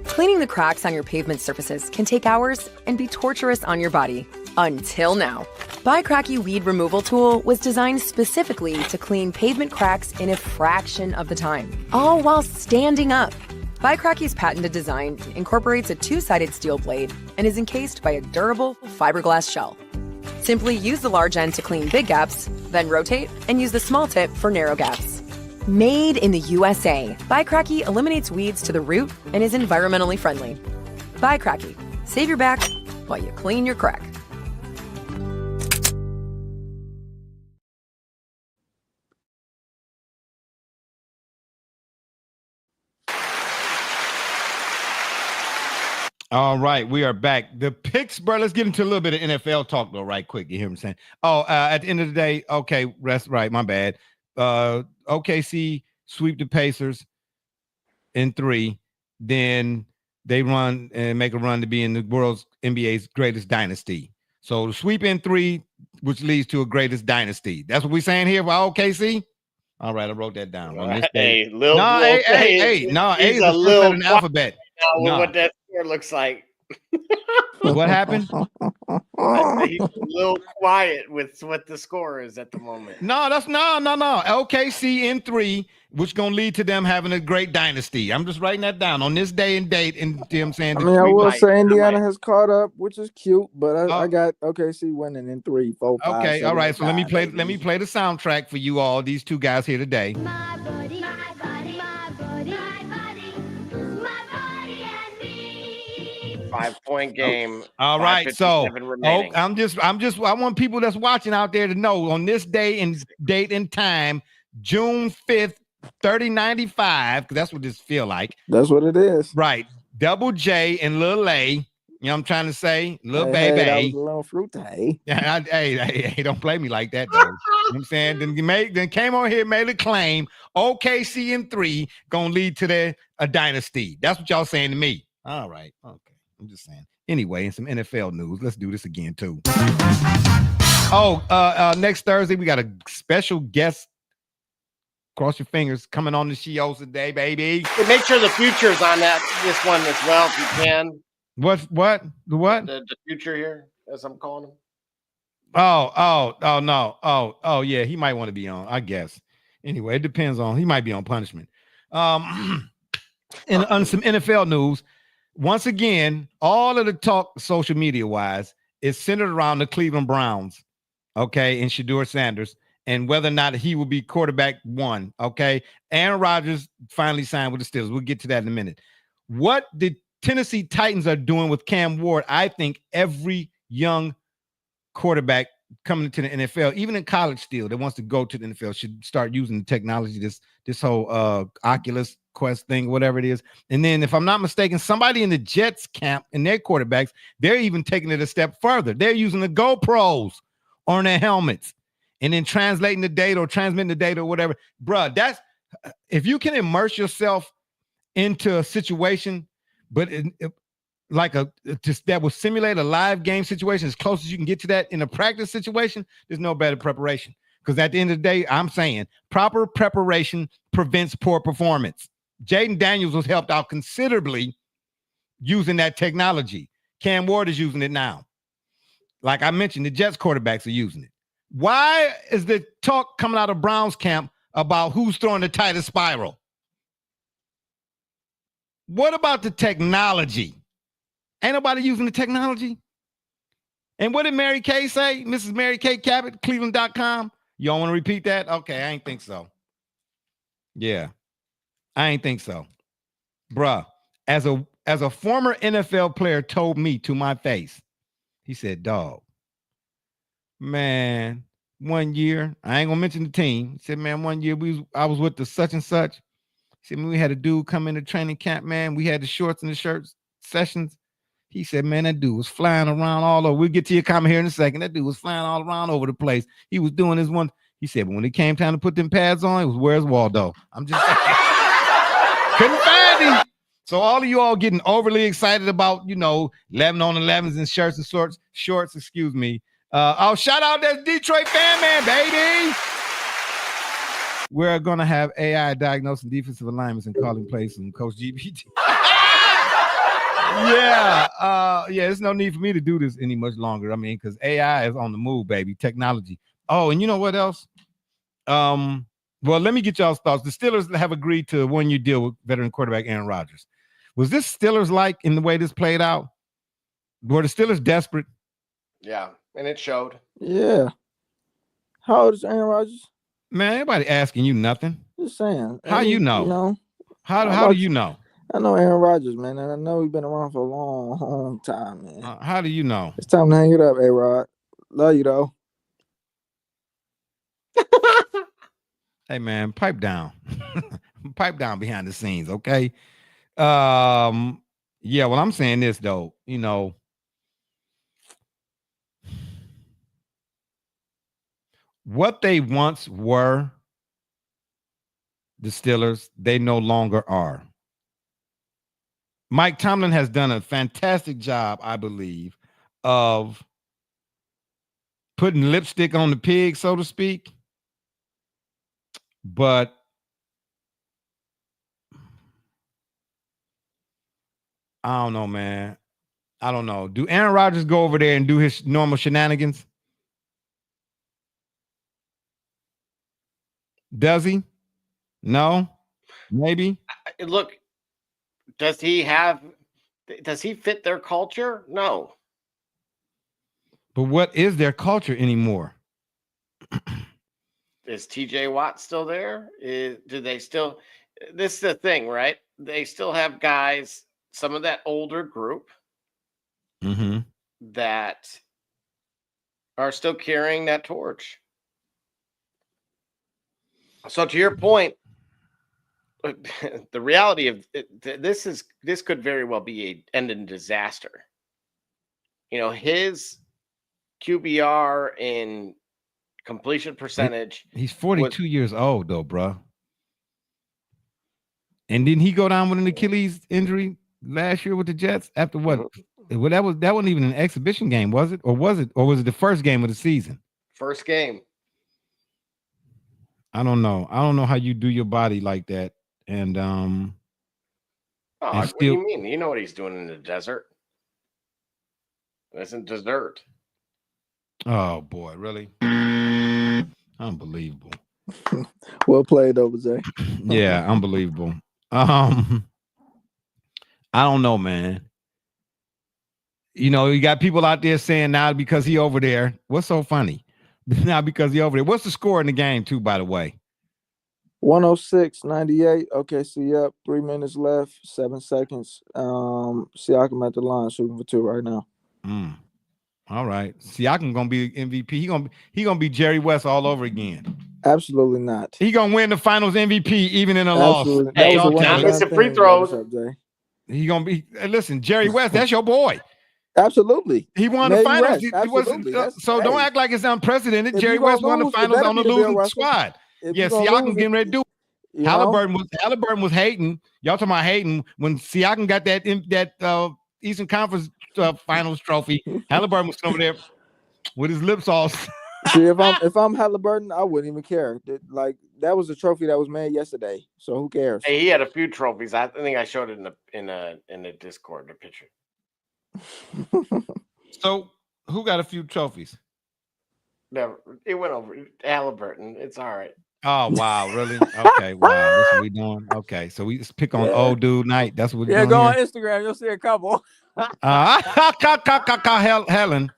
Cleaning the cracks on your pavement surfaces can take hours and be torturous on your body. Until now. Bicracky Weed Removal Tool was designed specifically to clean pavement cracks in a fraction of the time, all while standing up. Bicracky's patented design incorporates a two-sided steel blade and is encased by a durable fiberglass shell. Simply use the large end to clean big gaps, then rotate and use the small tip for narrow gaps. Made in the USA, Bicracky eliminates weeds to the root and is environmentally friendly. Bicracky. Save your back while you clean your crack. All right, we are back. The picks, bro. Let's get into a little bit of NFL talk, though, right quick. You hear what I'm saying? Oh, at the end of the day, okay, that's right. My bad. OKC sweep the Pacers in 3. Then they run and make a run to be in the world's NBA's greatest dynasty. So the sweep in 3, which leads to a greatest dynasty. That's what we're saying here for OKC. All right, I wrote that down. On this day. He's a little in the alphabet. What that score looks like. What happened? He's a little quiet with what the score is at the moment. No. OKC in 3, which gonna lead to them having a great dynasty. I'm just writing that down on this day and date. And you know what I'm saying? I mean, I will say Indiana has caught up, which is cute, but I got OKC winning in 3, 4, 5. Okay, 7, all right. So 5, let me play the soundtrack for you all. These two guys here today. My buddy, my buddy, my buddy, my buddy, my buddy and me. 5-point game. All right, so I want people that's watching out there to know on this day and date and time, June 5th, 3095, because that's what this feel like. That's what it is. Right. Double J and Lil A. You know what I'm trying to say? Lil Baby. That was a little fruit, hey. Hey, don't play me like that, though. You know what I'm saying? Then came on here, made a claim. OKC in 3 gonna lead to a dynasty. That's what y'all saying to me. All right. Okay. I'm just saying. Anyway, in some NFL news, let's do this again too. Next Thursday we got a special guest. Cross your fingers, coming on the show today, baby. Hey, make sure the future's on this one as well, if you can. What? The future here, as I'm calling him. Oh, yeah, he might want to be on, I guess. Anyway, it depends on, he might be on punishment. on some NFL news, once again, all of the talk social media wise is centered around the Cleveland Browns, okay, and Shedeur Sanders, and whether or not he will be quarterback one, okay. Aaron Rodgers finally signed with the Steelers. We'll get to that in a minute. What the Tennessee Titans are doing with Cam Ward, I think every young quarterback coming into the NFL, even in college still, that wants to go to the NFL should start using the technology, this whole Oculus Quest thing, whatever it is. And then if I'm not mistaken, somebody in the Jets camp and their quarterbacks, they're even taking it a step further. They're using the GoPros on their helmets and then translating the data or transmitting the data or whatever. Bruh, that's if you can immerse yourself into a situation, but like just that will simulate a live game situation as close as you can get to that in a practice situation, there's no better preparation. Because at the end of the day, I'm saying proper preparation prevents poor performance. Jaden Daniels was helped out considerably using that technology. Cam Ward is using it now. Like I mentioned, the Jets quarterbacks are using it. Why is the talk coming out of Browns camp about who's throwing the tightest spiral? What about the technology? Ain't nobody using the technology? And what did Mary Kay say? Mrs. Mary Kay Cabot, Cleveland.com. You don't want to repeat that? Okay, I ain't think so. Yeah, I ain't think so. Bruh, as a former NFL player told me to my face, he said, dog, man, 1 year, I ain't gonna mention the team. He said, man, 1 year I was with the such and such. He said, we had a dude come into training camp, man. We had the shorts and the shirts sessions. He said, man, that dude was flying around all over. We'll get to your comment here in a second. That dude was flying all around over the place. He was doing his one. He said, but when it came time to put them pads on, it was where's Waldo? I'm just couldn't find him. So all of you all getting overly excited about, 11 on 11s and shirts and shorts, excuse me. Shout out that Detroit fan man, baby. We're going to have AI diagnosing defensive alignments and calling plays from Coach GPT. There's no need for me to do this any much longer. I mean, because AI is on the move, baby. Technology. Oh, and you know what else? Well, let me get y'all's thoughts. The Steelers have agreed to a 1-year deal with veteran quarterback Aaron Rodgers. Was this Steelers like in the way this played out? Were the Steelers desperate? Yeah, and it showed. Yeah. How old is Aaron Rodgers? Man, everybody asking you nothing. Just saying. How you know? How do you know? I know Aaron Rodgers, man, and I know he's been around for a long, long time, man. How do you know? It's time to hang it up, A-Rod. Love you, though. Hey, man, pipe down. Pipe down behind the scenes, okay? Well, I'm saying this, though. What they once were, the Steelers, they no longer are. Mike Tomlin has done a fantastic job, I believe, of putting lipstick on the pig, so to speak. But I don't know, man. I don't know. Do Aaron Rodgers go over there and do his normal shenanigans? Does he? No? Maybe? Look, does he fit their culture? No. But what is their culture anymore? Is TJ Watt still there? Do they still? This is the thing, right? They still have guys, some of that older group that are still carrying that torch. So to your point, the reality of this could very well be an end in disaster. His QBR in completion percentage. He's 42 years old, though, bro. And didn't he go down with an Achilles injury last year with the Jets? After what? Well, that wasn't even an exhibition game, was it? Or was it the first game of the season? First game. I don't know. I don't know how you do your body like that. And what do you mean? You know what he's doing in the desert? That's in dessert. Oh boy, really? Unbelievable. Well played, though, Jose. Yeah, unbelievable. I don't know, man. You know, you got people out there saying now because he over there. What's so funny? Now because he over there. What's the score in the game, too, by the way? 106-98. OKC up. 3 minutes left. 7 seconds. Siakam at the line shooting for 2 right now. All right. Siakam gonna be MVP. He gonna be Jerry West all over again. Absolutely not. He gonna win the Finals MVP even in a loss. Absolutely. Hey, That was a not one-and-done missing free thing. throws. What's up, Jay? He gonna be. Listen, Jerry West, that's your boy. Absolutely. He won May the he finals. rest. He Absolutely. wasn't, so don't act like it's unprecedented. Jerry West won the finals on the losing squad. Yeah, Siakam getting ready to do it. Halliburton was hating. Y'all talking about hating when Siakam got that Eastern Conference Finals trophy. Halliburton was over there with his lips all. See, if I'm Halliburton, I wouldn't even care. Like that was a trophy that was made yesterday. So who cares? Hey, he had a few trophies. I think I showed it in the Discord, the picture. So who got a few trophies? Never. It went over Halliburton. It's all right. Oh wow, really? Okay, wow. That's what we doing. Okay, so we just pick on old dude night. That's what we're doing. Go on here. Instagram. You'll see a couple. Helen.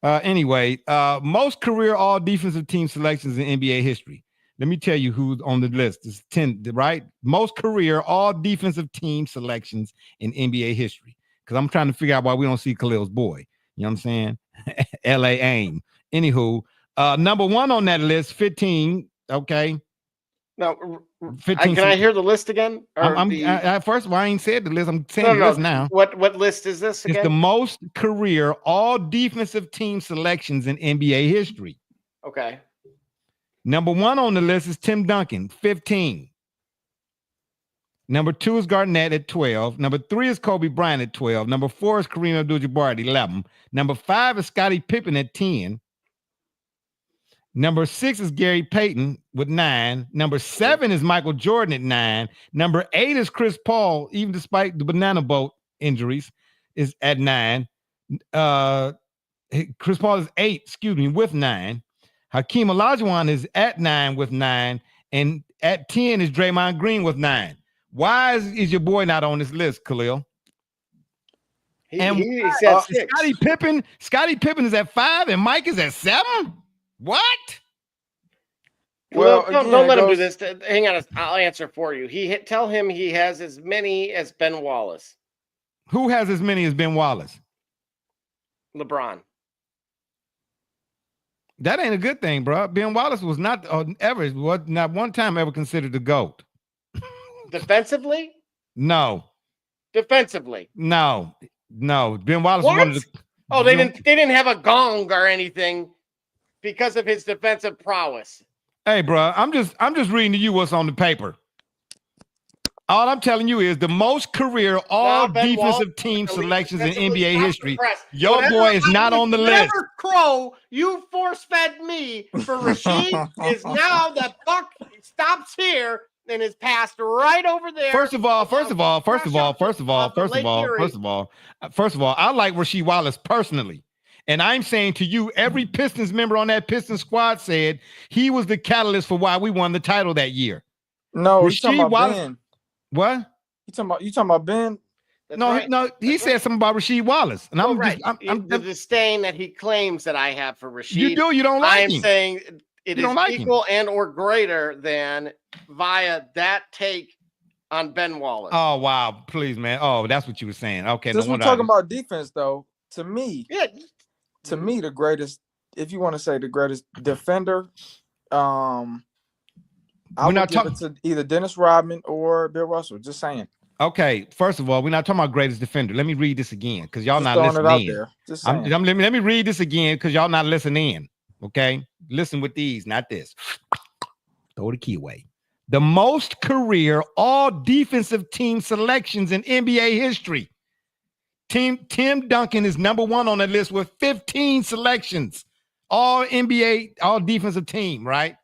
Anyway, most career all defensive team selections in NBA history. Let me tell you who's on the list. It's 10, right? Most career all defensive team selections in NBA history. Because I'm trying to figure out why we don't see Khalil's boy. You know what I'm saying? LA AIM. Anywho, number 1 on that list, 15. Okay. Now, 15. Can I hear the list again? First of all, I ain't said the list. I'm saying the list now. What list is this again? It's the most career all defensive team selections in NBA history. Okay. Number 1 on the list is Tim Duncan, 15. Number 2 is Garnett at 12. Number 3 is Kobe Bryant at 12. Number 4 is Kareem Abdul-Jabbar at 11. Number 5 is Scottie Pippen at 10. Number 6 is Gary Payton with 9. Number 7 is Michael Jordan at 9. Number 8 is Chris Paul, even despite the banana boat injuries, is at 9. Chris Paul is 8, with 9. Hakeem Olajuwon is at 9 with 9. And at 10 is Draymond Green with 9. Why is your boy not on this list, Khalil? He said 6. Scottie Pippen is at 5 and Mike is at 7? What? Well, don't let him do this. Hang on, I'll answer for you. Tell him he has as many as Ben Wallace. Who has as many as Ben Wallace? LeBron. That ain't a good thing, bro. Ben Wallace was not not one time ever considered the GOAT. Defensively? No. Defensively? No. Ben Wallace was one of the. Oh, they didn't have a gong or anything because of his defensive prowess. Hey, bro, I'm just reading to you what's on the paper. All I'm telling you is the most career all defensive team selections in NBA history. Your boy is not on the list. Whatever crow you force-fed me for Rasheed is now the buck stops here and is passed right over there. First of all, I like Rasheed Wallace personally. And I'm saying to you, every Pistons member on that Pistons squad said he was the catalyst for why we won the title that year. No, you talking about Wallace, Ben. What? You talking about Ben? He said something about Rasheed Wallace. And I'm the disdain that he claims that I have for Rasheed. You don't like him. I'm saying it is equal and or greater than via that take on Ben Wallace. Oh, wow. Please, man. Oh, that's what you were saying. Okay. Since we're talking about defense, though, to me, the greatest, if you want to say the greatest defender, I would give it to either Dennis Rodman or Bill Russell. Just saying. Okay, first of all, we're not talking about greatest defender. Let me read this again because y'all not listening. Let me read this again because y'all not listening. Okay, listen with these, not this. Throw the key away. The most career all defensive team selections in NBA history. Tim Duncan is number 1 on the list with 15 selections. All NBA, all defensive team, right?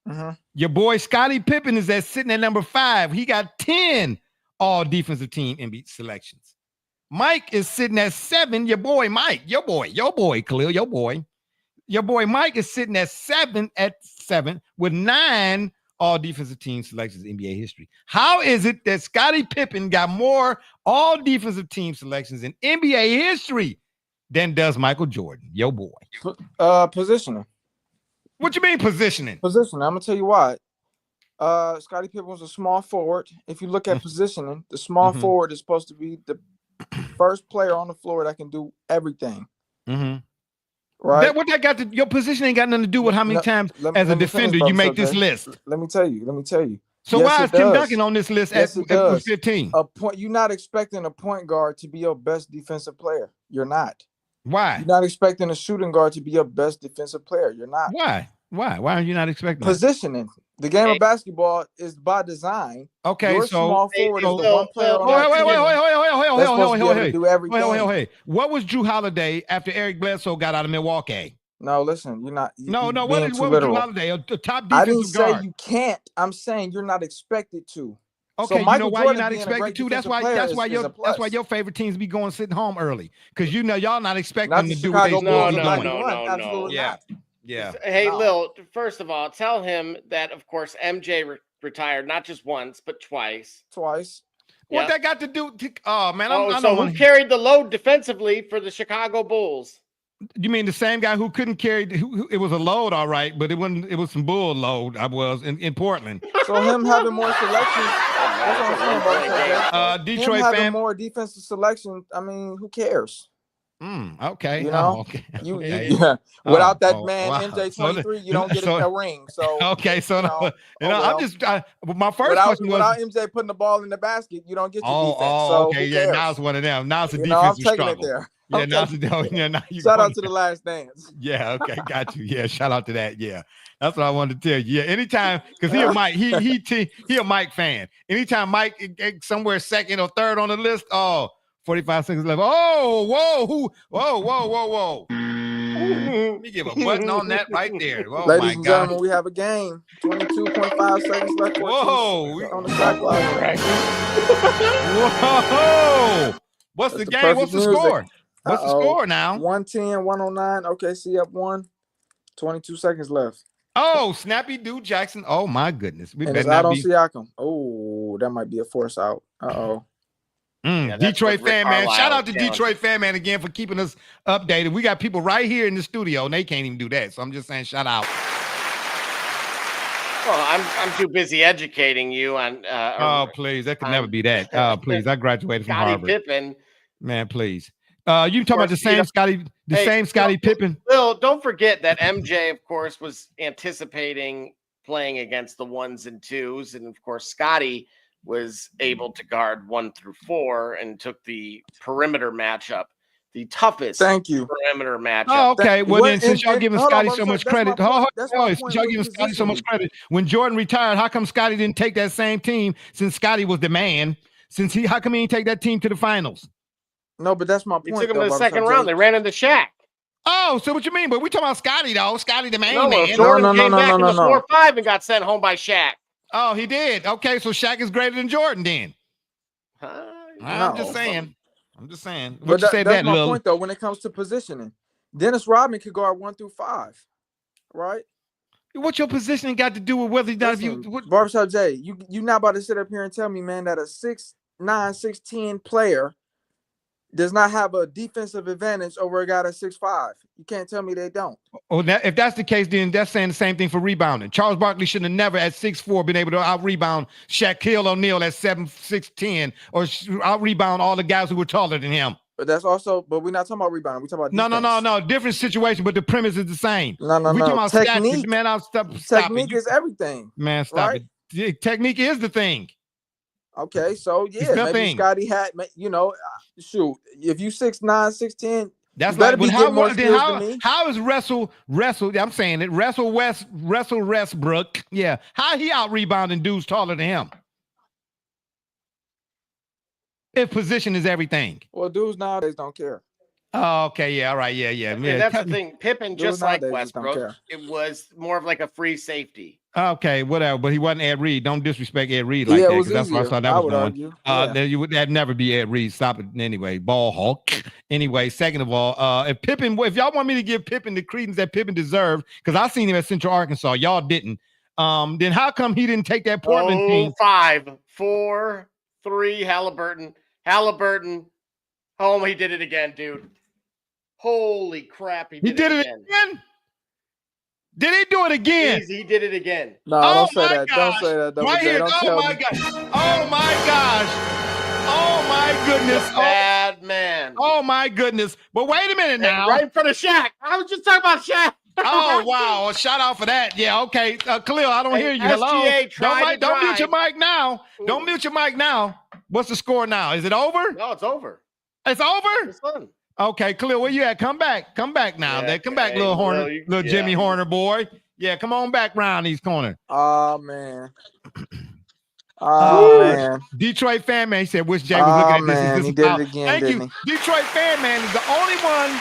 Mm-hmm. Your boy Scottie Pippen is sitting at number 5. He got 10 all defensive team NBA selections. Mike is sitting at 7. Your boy Mike, your boy Khalil, your boy Mike is sitting at 7 with 9 all defensive team selections in NBA history. How is it that Scottie Pippen got more all defensive team selections in NBA history than does Michael Jordan, your boy? Positioning. What you mean positioning? Positioning. I'm gonna tell you why. Scottie Pippen was a small forward. If you look at positioning, the small forward is supposed to be the first player on the floor that can do everything. Right? What that got to your position ain't got nothing to do with how many times as a defender you make this list. Let me tell you. So yes, why is Tim Duncan on this list at 15? You're not expecting a point guard to be your best defensive player. You're not. Why? You're not expecting a shooting guard to be your best defensive player. You're not. Why? Why are you not expecting positioning? That? The game of basketball is by design. Okay, your small forward is the one player on that team to do everything. Wait. What was Drew Holiday after Eric Bledsoe got out of Milwaukee? No, listen, you're not. No. What was Drew Holiday? A top defensive I didn't say guard. you can't. I'm saying you're not expected to. Okay, so you know why you're not expected to? That's why your favorite teams be going sitting home early because you know y'all not expecting them to do what they No. Yeah. Hey, Lil, first of all, tell him that, of course, MJ retired not just once, but twice. What that got to do? Oh, man. Who carried the load defensively for the Chicago Bulls? You mean the same guy who couldn't carry? It was a load, all right, but it wasn't. It was some bull load. I was in Portland. So him having more selections. That's what I'm saying about Detroit him having fan. more defensive selection. I mean, who cares? Okay. You know, okay. Without that man, MJ23, you don't get a ring. So okay, so I'm just my first question was without MJ putting the ball in the basket, you don't get your defense. Okay, yeah. Now it's one of them. Now it's a defensive struggle. It there. Now shout out to The Last Dance. Yeah, okay, got you. Yeah, shout out to that. Yeah, that's what I wanted to tell you. Yeah, anytime because he a Mike, he a Mike fan. Anytime Mike somewhere second or third on the list, 45 seconds left. Whoa. Let me give a button on that right there. Oh, ladies and gentlemen, we have a game. 22.5 seconds left. Whoa. On the shot clock. Whoa. What's the game? What's the score? What's the score now? 110, 109. OKC up 1. 22 seconds left. Oh, Snappy Dude Jackson. Oh, my goodness. We better not be Siakam. Oh, that might be a force out. Detroit fan man. Shout out to Detroit fan man again for keeping us updated. We got people right here in the studio and they can't even do that. So I'm just saying shout out. Well, I'm too busy educating you on please. That could never be that. Please. I graduated from Harvard. Pippen. Man, please. You talking about the same Scottie Pippen? Bill, don't forget that MJ, of course, was anticipating playing against the 1s and 2s, and of course, Scottie was able to guard 1 through 4 and took the perimeter matchup, the toughest perimeter matchup. Oh, okay. Well, then, since y'all giving Scottie so much credit, since y'all giving Scottie so much credit, when Jordan retired, how come Scottie didn't take that same team since Scottie was the man? How come he didn't take that team to the finals? No, but that's my point. He took him to the second round. They ran into Shaq. Oh, so what you mean? But we talking about Scottie, though. Scottie the man. Jordan came back in the 4-5 and got sent home by Shaq. Oh, he did. Okay, so Shaq is greater than Jordan then. I'm just saying. But that's my point, though, when it comes to positioning. Dennis Rodman could guard 1 through 5, right? What's your positioning got to do with whether or not Barbershop J, you not about to sit up here and tell me, man, that a 6'9", 6'10" player does not have a defensive advantage over a guy that's 6'5". You can't tell me they don't. Oh, if that's the case, then that's saying the same thing for rebounding. Charles Barkley shouldn't have never at 6'4" been able to out-rebound Shaquille O'Neal at 7'6", or out-rebound all the guys who were taller than him. But we're not talking about rebounding. We're talking about defense. No. Different situation, but the premise is the same. No. We're talking about technique. Man, technique is everything. Man, stop it. Technique is the thing. Okay, so maybe Scottie had, shoot, if you 6'9", 6'10", that's like how is Russell? I'm saying it. Russell Westbrook. Yeah, how he out rebounding dudes taller than him? If position is everything. Well, dudes nowadays don't care. Oh, okay, yeah, all right, yeah. And that's the thing. Pippen, just like Westbrook, it was more of like a free safety. Okay, whatever. But he wasn't Ed Reed. Don't disrespect Ed Reed like that, because that's what I thought that was going. That'd never be Ed Reed. Stop it anyway. Ball hawk. Anyway, second of all, if y'all want me to give Pippen the credence that Pippen deserved, because I seen him at Central Arkansas, y'all didn't. Then how come he didn't take that Portland team? 5, 4, 3, Halliburton. Oh, he did it again, dude. Holy crap, he did it again. Did he do it again? He did it again. No, don't say that. Don't say that. Double Right J. here. Don't Oh tell my me. gosh. Oh my gosh. Oh my goodness. Bad man. Oh my goodness. But wait a minute now. Right in front of Shaq. I was just talking about Shaq. Oh wow. Shout out for that. Yeah, okay. Khalil, I don't hear you. Hello. Don't mute your mic now. Ooh. Don't mute your mic now. What's the score now? Is it over? No, it's over. It's over? It's fun. Okay, Khalil, where you at? Come back. Come back now. Yeah, Come back, little Horner, little Jimmy Horner boy. Yeah, come on back round these corners. Oh man. Oh man. Detroit fan man, he said, wish Jay was looking at this. He did it again. Thank didn't you. Detroit fan man is the only one.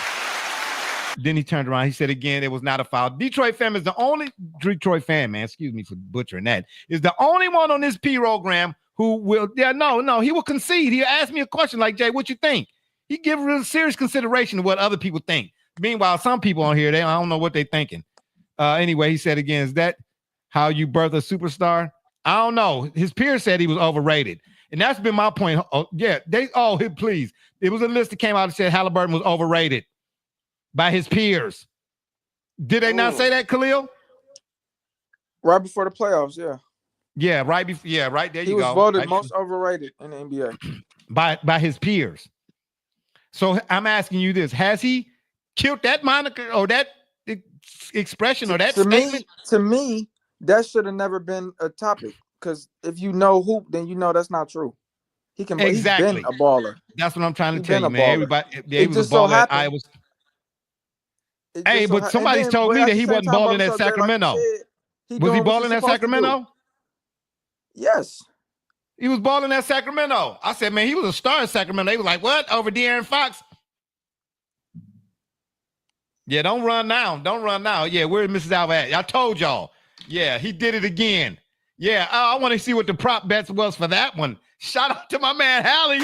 Then he turned around. He said again, it was not a foul. Detroit fan is the only Detroit fan man. Excuse me for butchering that. Is the only one on this program who will. Yeah, no. He will concede. He'll ask me a question like, Jay, what you think? He give real serious consideration to what other people think. Meanwhile, some people on here, I don't know what they're thinking. Anyway, he said again, is that how you birth a superstar? I don't know. His peers said he was overrated. And that's been my point. Please. It was a list that came out and said Halliburton was overrated by his peers. Did they not say that, Khalil? Right before the playoffs, yeah. Yeah, right before. Yeah, right there. He was voted most overrated in the NBA by his peers. So I'm asking you this: has he killed that moniker or that expression or that statement? To me, that should have never been a topic. Because if you know hoop, then you know that's not true. He can. Exactly. He's been a baller. That's what I'm trying to tell you, man. Everybody, he was a baller at Iowa. Hey, but somebody's told me that he wasn't balling at Sacramento. Was he balling at Sacramento? Yes. He was balling at Sacramento. I said, man, he was a star at Sacramento. They was like, what? Over De'Aaron Fox? Yeah, don't run now. Don't run now. Yeah, where's Mrs. Alva at? I told y'all. Yeah, he did it again. Yeah, I want to see what the prop bets was for that one. Shout out to my man, Hallie.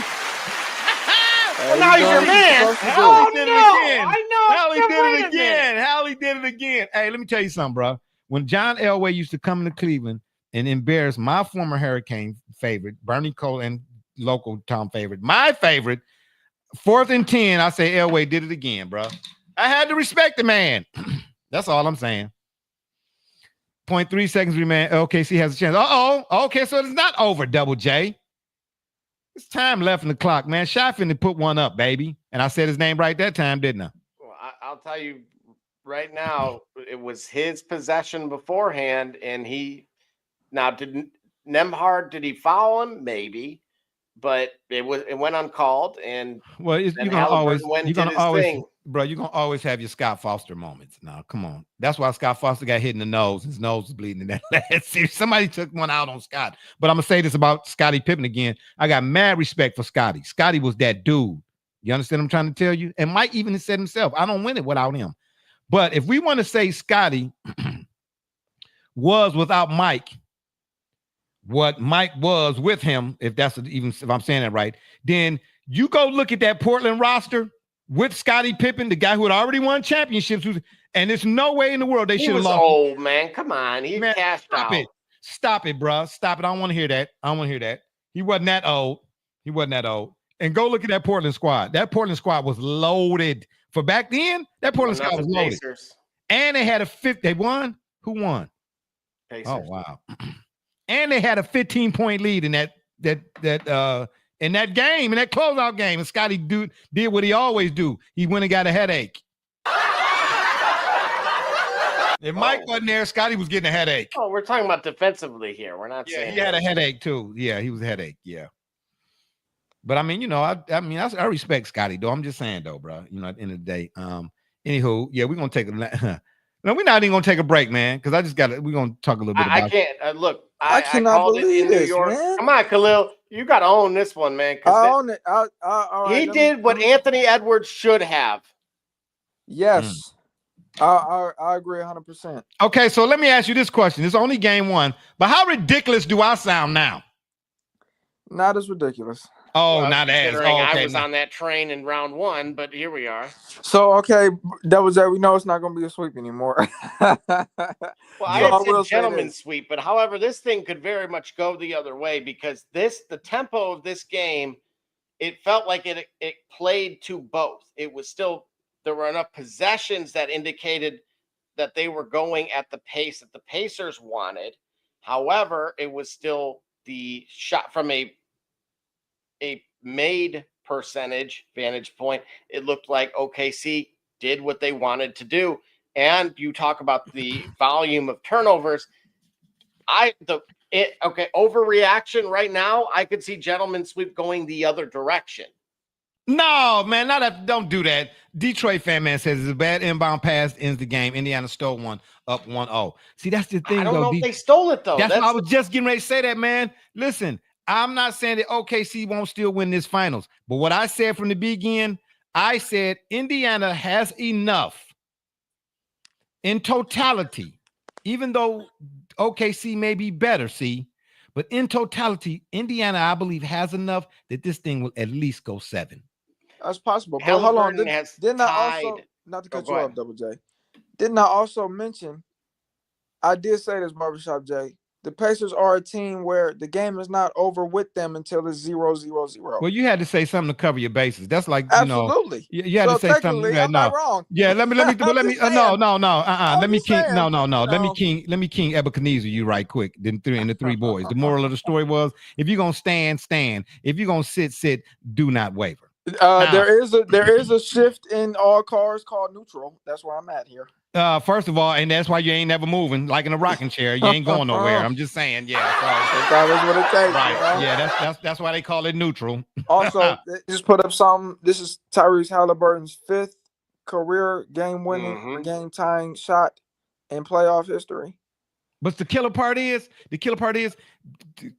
Well, now he's your man. Hallie did it again. I know. Hallie did it again. Hallie did it again. Hey, let me tell you something, bro. When John Elway used to come into Cleveland and embarrass my former Hurricane favorite, Bernie Cole, and local Tom favorite, my favorite, 4th and 10, I say Elway did it again, bro. I had to respect the man. That's all I'm saying. 0.3 seconds remain. OKC has a chance. Okay, so it's not over, Double J. It's time left in the clock, man. Shy finna put one up, baby. And I said his name right that time, didn't I? Well, I'll tell you right now, it was his possession beforehand, and did Nembhard, did he foul him? Maybe. But it went uncalled, and you're gonna always, bro. You're gonna always have your Scott Foster moments. Now, come on. That's why Scott Foster got hit in the nose. His nose was bleeding in that last series. Somebody took one out on Scott. But I'm gonna say this about Scottie Pippen again. I got mad respect for Scottie. Scottie was that dude. You understand what I'm trying to tell you? And Mike even said himself, I don't win it without him. But if we want to say Scottie was without Mike, what Mike was with him, if I'm saying that right, then you go look at that Portland roster with Scottie Pippen, the guy who had already won championships, and there's no way in the world they should have lost. Old man, come on, he cashed out. Stop it, bro. Stop it. I don't want to hear that. He wasn't that old. And go look at that Portland squad. That Portland squad was loaded for back then. That Portland squad was loaded, and they had a fifth. They won. Who won? Pacers. Oh wow. And they had a 15-point lead in that game, in that closeout game. And Scottie did what he always do. He went and got a headache. If Mike wasn't there, Scottie was getting a headache. Oh, we're talking about defensively here. We're not saying he had a headache too. Yeah, he was a headache. Yeah. But I mean, I respect Scottie though. I'm just saying though, bro. At the end of the day. Anywho, yeah, we're gonna take a no, we're not even gonna take a break, man, because we're gonna talk a little bit about I can't look. I cannot believe this, man. Come on, Khalil. You got to own this one, man. I own it. All right, he did what Anthony Edwards should have. Yes. I agree 100%. Okay, so let me ask you this question. It's only game one, but how ridiculous do I sound now? Not as ridiculous. Oh, Well, not as. considering Oh, I okay. was on that train in round 1, but here we are. So okay, Double J, we know it's not going to be a sweep anymore. Well, I Yeah. So had I said will say gentleman's this. sweep, but however, this thing could very much go the other way because the tempo of this game, it felt like it played to both. It was still, there were enough possessions that indicated that they were going at the pace that the Pacers wanted. However, it was still the shot from a made percentage vantage point. It looked like OKC did what they wanted to do. And you talk about the volume of turnovers. Overreaction right now. I could see gentleman sweep going the other direction. No, man, don't do that. Detroit fan man says it's a bad inbound pass ends the game. Indiana stole one up 1-0. See, that's the thing, I don't though. know if they stole it though. That's what I was just getting ready to say that, man. Listen, I'm not saying that OKC won't still win this finals, but what I said from the beginning, I said Indiana has enough in totality, even though OKC may be better, but in totality, Indiana, I believe, has enough that this thing will at least go 7. That's possible. But hold on. Halliburton has Didn't I tied. also, not to cut go you off, ahead. Double J, didn't I also mention, I did say this, Barbershop J, the Pacers are a team where the game is not over with them until it's 0-0-0. Well, you had to say something to cover your bases. That's like, Absolutely. you had So to say something. technically, Yeah, I'm not no. wrong. Yeah, let me, I'm just saying. no. I'm Let me just king, saying, no. you Let know. me king Ebenezer you right quick. Then in the 3 boys. The moral of the story was, if you're gonna stand. If you're gonna sit. Do not waver. There is a shift in all cars called neutral. That's where I'm at here. First of all, and that's why you ain't never moving like in a rocking chair. You ain't going nowhere. I'm just saying, yeah. So, Sometimes what it takes. right. You know? Yeah, that's why they call it neutral. Also, they just put up something. This is Tyrese Halliburton's 5th career game-winning or game-tying shot in playoff history. But the killer part is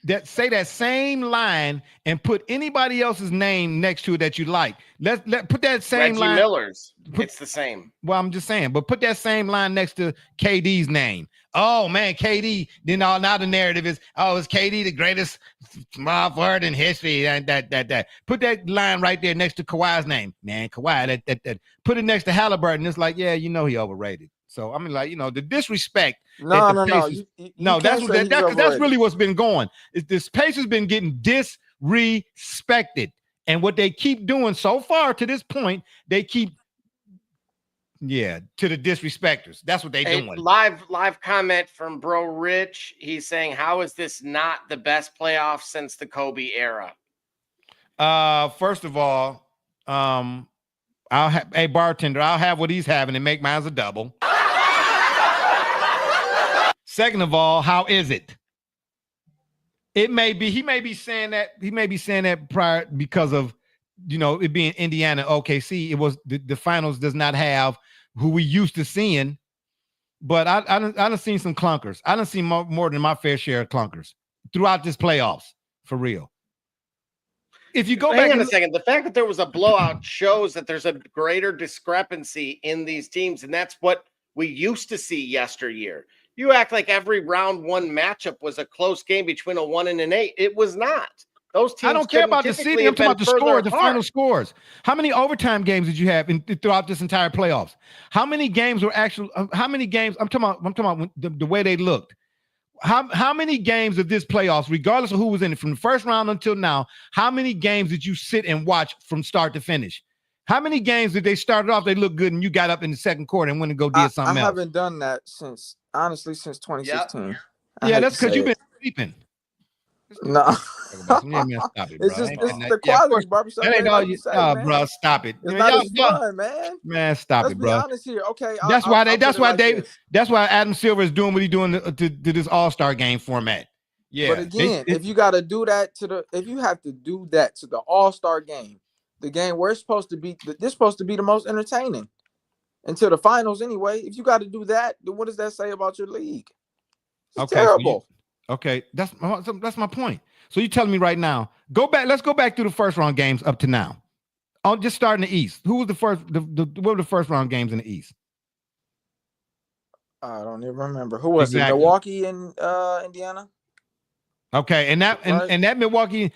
that say that same line and put anybody else's name next to it that you like. Let put that same Reggie line. Miller's. It's the same. Well, I'm just saying, but put that same line next to KD's name. Oh man, KD. Then now the narrative is, is KD the greatest small forward in history? That. Put that line right there next to Kawhi's name. Man, Kawhi. That. Put it next to Halliburton. It's like, yeah, he overrated. So I mean, like, the disrespect. No. That's really what's been going. Is this Pacers been getting disrespected, and what they keep doing so far to this point, they keep to the disrespecters. That's what they doing. Live comment from Bro Rich. He's saying, "How is this not the best playoff since the Kobe era?" First of all, hey bartender, I'll have what he's having and make mine a double. Second of all, how is it? He may be saying that prior because of it being Indiana OKC. It was the finals does not have who we used to seeing, but I done seen some clunkers. I done seen more than my fair share of clunkers throughout this playoffs, for real. If you go back a second, the fact that there was a blowout shows that there's a greater discrepancy in these teams, and that's what we used to see yesteryear. You act like every round 1 matchup was a close game between a 1 and an 8. It was not. Those teams. I don't care about the seeding. I'm talking about the score, the final scores. How many overtime games did you have throughout this entire playoffs? How many games were actual? How many games? I'm talking about the way they looked. How many games of this playoffs, regardless of who was in it, from the first round until now, how many games did you sit and watch from start to finish? How many games did they start off, they looked good, and you got up in the second quarter and went and did something else? I haven't done that since 2016. Yep. Yeah, that's because you've been sleeping. No. Stop it, it's the quality, barbershop. That ain't all you say, bro. Stop it. It's not as fun, man. Man, stop it, bro. Let's be honest here. Okay. That's why Adam Silver is doing what he's doing to this All-Star game format. Yeah. But again, if you got to do that if you have to do that to the All-Star game, the game where it's supposed to be, this is supposed to be the most entertaining until the finals anyway. If you got to do that, then what does that say about your league? It's terrible. Okay, that's my point. So you're telling me right now, let's go back through the first round games up to now. I'll just start in the East. Who was the first? What were the first round games in the East? I don't even remember. Who was it? Milwaukee and Indiana? Okay, and that Right. and that Milwaukee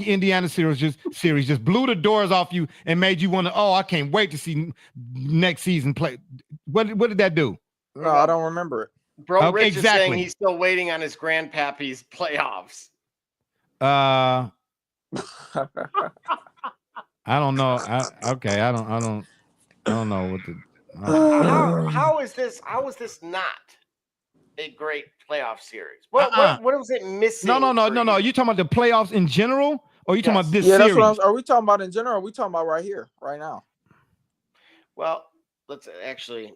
Indiana series just blew the doors off you and made you want to. Oh, I can't wait to see next season play. What did that do? No, I don't remember it. Bro, Okay, Rich is saying exactly. he's still waiting on his grandpappy's playoffs. I don't know. I don't know what the. How is this not a great playoff series? What was it missing? No. for You talking about the playoffs in general, or you talking Yes. about this Yeah, that's series? what are we talking about in general? Or are we talking about right here, right now? Well, let's actually.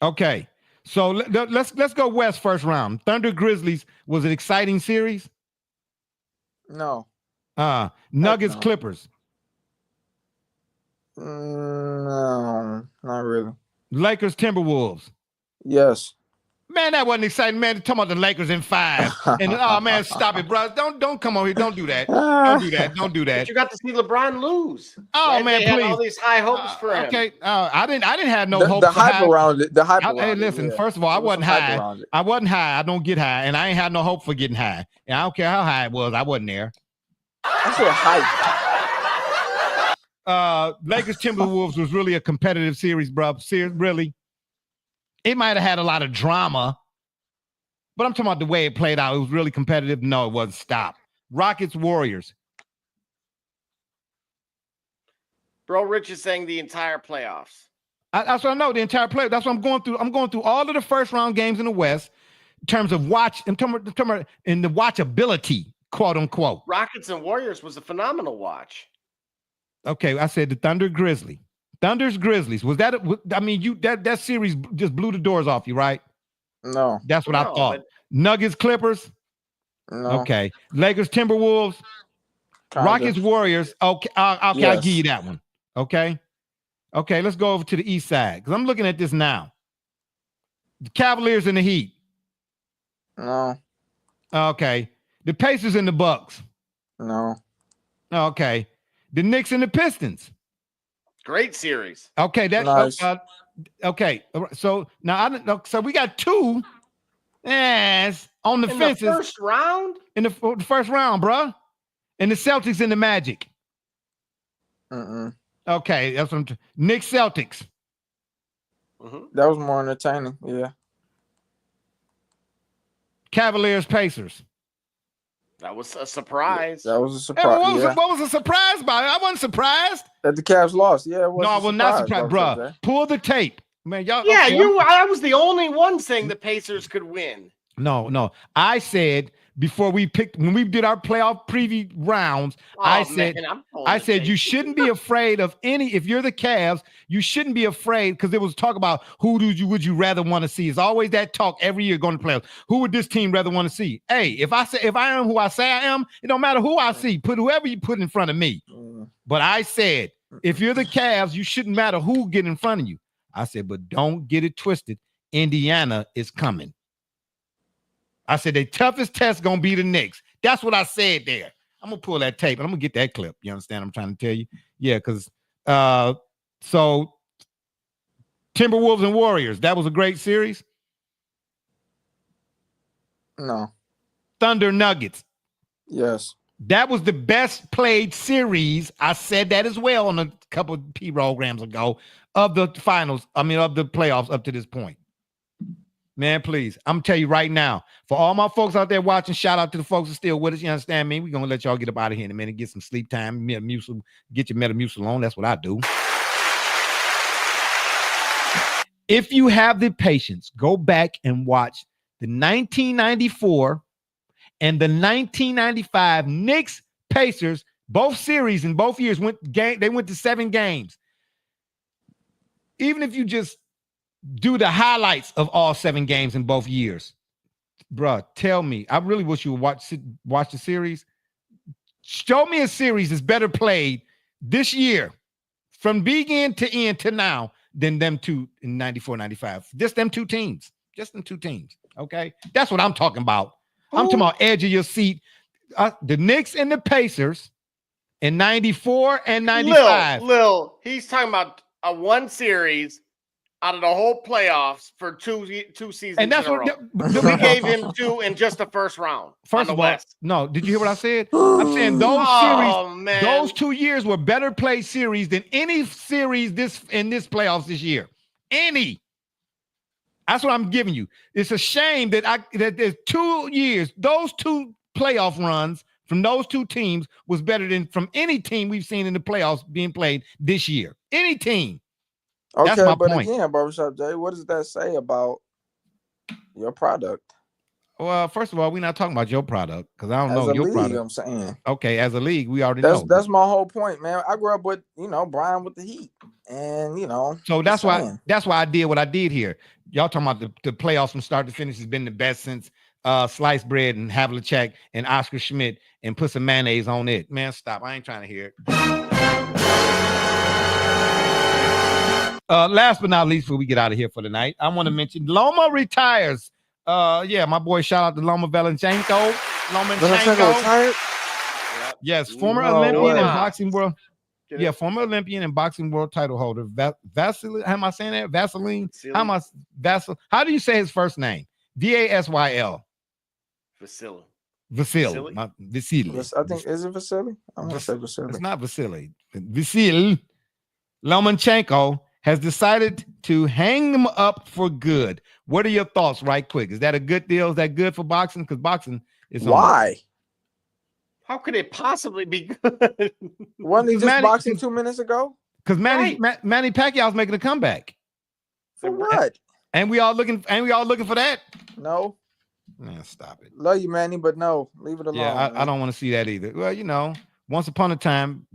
Okay, so let's go West first round. Thunder Grizzlies was an exciting series. No. Nuggets no. Clippers. No, not really. Lakers Timberwolves. Yes. Man, that wasn't exciting, man. Talking about the Lakers in 5. And oh man, stop it, bro. Don't come on here. Don't do that. Don't do that. Don't do But that. you got to see LeBron lose. Oh right? man, They had please. all these high hopes for him. Okay. I didn't have no The hope. hype around it. The hype around Hey, it. listen. Yeah. First of all, I There was wasn't some hype high. around it. I wasn't high. I don't get high, and I ain't had no hope for getting high. And I don't care how high it was. I wasn't there. I said hype. Lakers Timberwolves was really a competitive series, bro. Really. It might have had a lot of drama, but I'm talking about the way it played out. It was really competitive. No, it wasn't. Stop. Rockets Warriors. Bro, Rich is saying the entire playoffs. That's what I know. The entire play. That's what I'm going through. I'm going through all of the first round games in the West in terms of watch. In terms of in the watchability, quote unquote. Rockets and Warriors was a phenomenal watch. Okay, I said the Thunder Grizzlies. Thunder's Grizzlies. Was that? I mean, that series just blew the doors off you, right? No. That's what I thought. Nuggets Clippers. No. Okay. Lakers Timberwolves. Kinda. Rockets Warriors. Okay. I'll Yes. give you that one. Okay. Okay. Let's go over to the East side because I'm looking at this now. The Cavaliers and the Heat. No. Okay. The Pacers and the Bucks. No. Okay. The Knicks and the Pistons. Great series. Okay. That's Nice. okay. So now so we got two on the In fences the first round? in the first round, bro. And the Celtics and the Magic. Okay, that's what Knicks Celtics. That was more entertaining. Yeah. Cavaliers Pacers. That was a surprise. That was a Hey, surprise. what was a surprise about it? I wasn't surprised. That the Cavs lost. Yeah, it was. No, I was not surprised, bro. bro. Pull the tape, man. Y'all. Yeah, okay, I was the only one saying the Pacers could win. No. I said when we did our playoff preview rounds, I said you shouldn't be afraid of any. If you're the Cavs, you shouldn't be afraid because it was talk about who would you rather want to see. It's always that talk every year going to playoffs. Who would this team rather want to see? Hey, if I am who I say I am, it don't matter who I see. Put whoever you put in front of me. But I said if you're the Cavs, you shouldn't matter who get in front of you. I said, but don't get it twisted. Indiana is coming. I said the toughest test gonna be the Knicks. That's what I said there. I'm gonna pull that tape and I'm gonna get that clip. You understand what I'm trying to tell you? Yeah, because so Timberwolves and Warriors, that was a great series. No. Thunder Nuggets. Yes. That was the best played series. I said that as well on a couple of programs ago of the finals. I mean, of the playoffs up to this point. Man, please. I'm tell you right now, for all my folks out there watching, shout out to the folks who are still with us. You understand me? We're going to let y'all get up out of here in a minute, get some sleep time, get your Metamucil on. That's what I do. If you have the patience, go back and watch the 1994 and the 1995 Knicks Pacers, both series in both years they went to 7 games. Even if you just do the highlights of all 7 games in both years, bruh, tell me. I really wish you would watch the series. Show me a series that's better played this year from begin to end to now than them two in 94, 95. Just them two teams. Okay? That's what I'm talking about. I'm talking about edge of your seat. The Knicks and the Pacers in 94 and 95. Lil, he's talking about a one series out of the whole playoffs for two seasons And that's in a what row. We gave him 2 in just the first round. First on of the all, West. no, did you hear what I said? I'm saying those Oh, man. those 2 years were better played series than any series in this playoffs this year. Any. That's what I'm giving you. It's a shame that there's 2 years, those 2 playoff runs from those 2 teams was better than from any team we've seen in the playoffs being played this year. Any team. That's Okay, my but point. again, Barbershop Jay, what does that say about your product? Well, first of all, we're not talking about your product because I don't know As a your league, product. I'm saying. Okay, as a league, we already know. That's my whole point, man. I grew up with, Brian with the Heat. And, So just that's saying. why I did what I did here. Y'all talking about the playoffs from start to finish has been the best since sliced bread and Havlicek and Oscar Schmidt and put some mayonnaise on it. Man, stop. I ain't trying to hear it. Last but not least, before we get out of here for the night, I want to mention Loma retires. My boy, shout out to Loma Velenchenko. Velenchenko retired? Yes, former No Olympian way. and boxing world. Former Olympian and boxing world title holder. Vaseline. How am I saying that? Vaseline. How am I? How do you say his first name? Vasyl. Vasily. Vasily. I think, is it Vasily? I'm going to say Vasily. It's not Vasily. Vasyl Lomachenko has decided to hang him up for good. What are your thoughts, right quick? Is that a good deal? Is that good for boxing? Because boxing is why? How could it possibly be good? Wasn't he just boxing 2 minutes ago? Because Manny Pacquiao's making a comeback. For what? And we all looking for that? No. Man, stop it. Love you, Manny, but no, leave it alone. Yeah, I don't want to see that either. Well, once upon a time,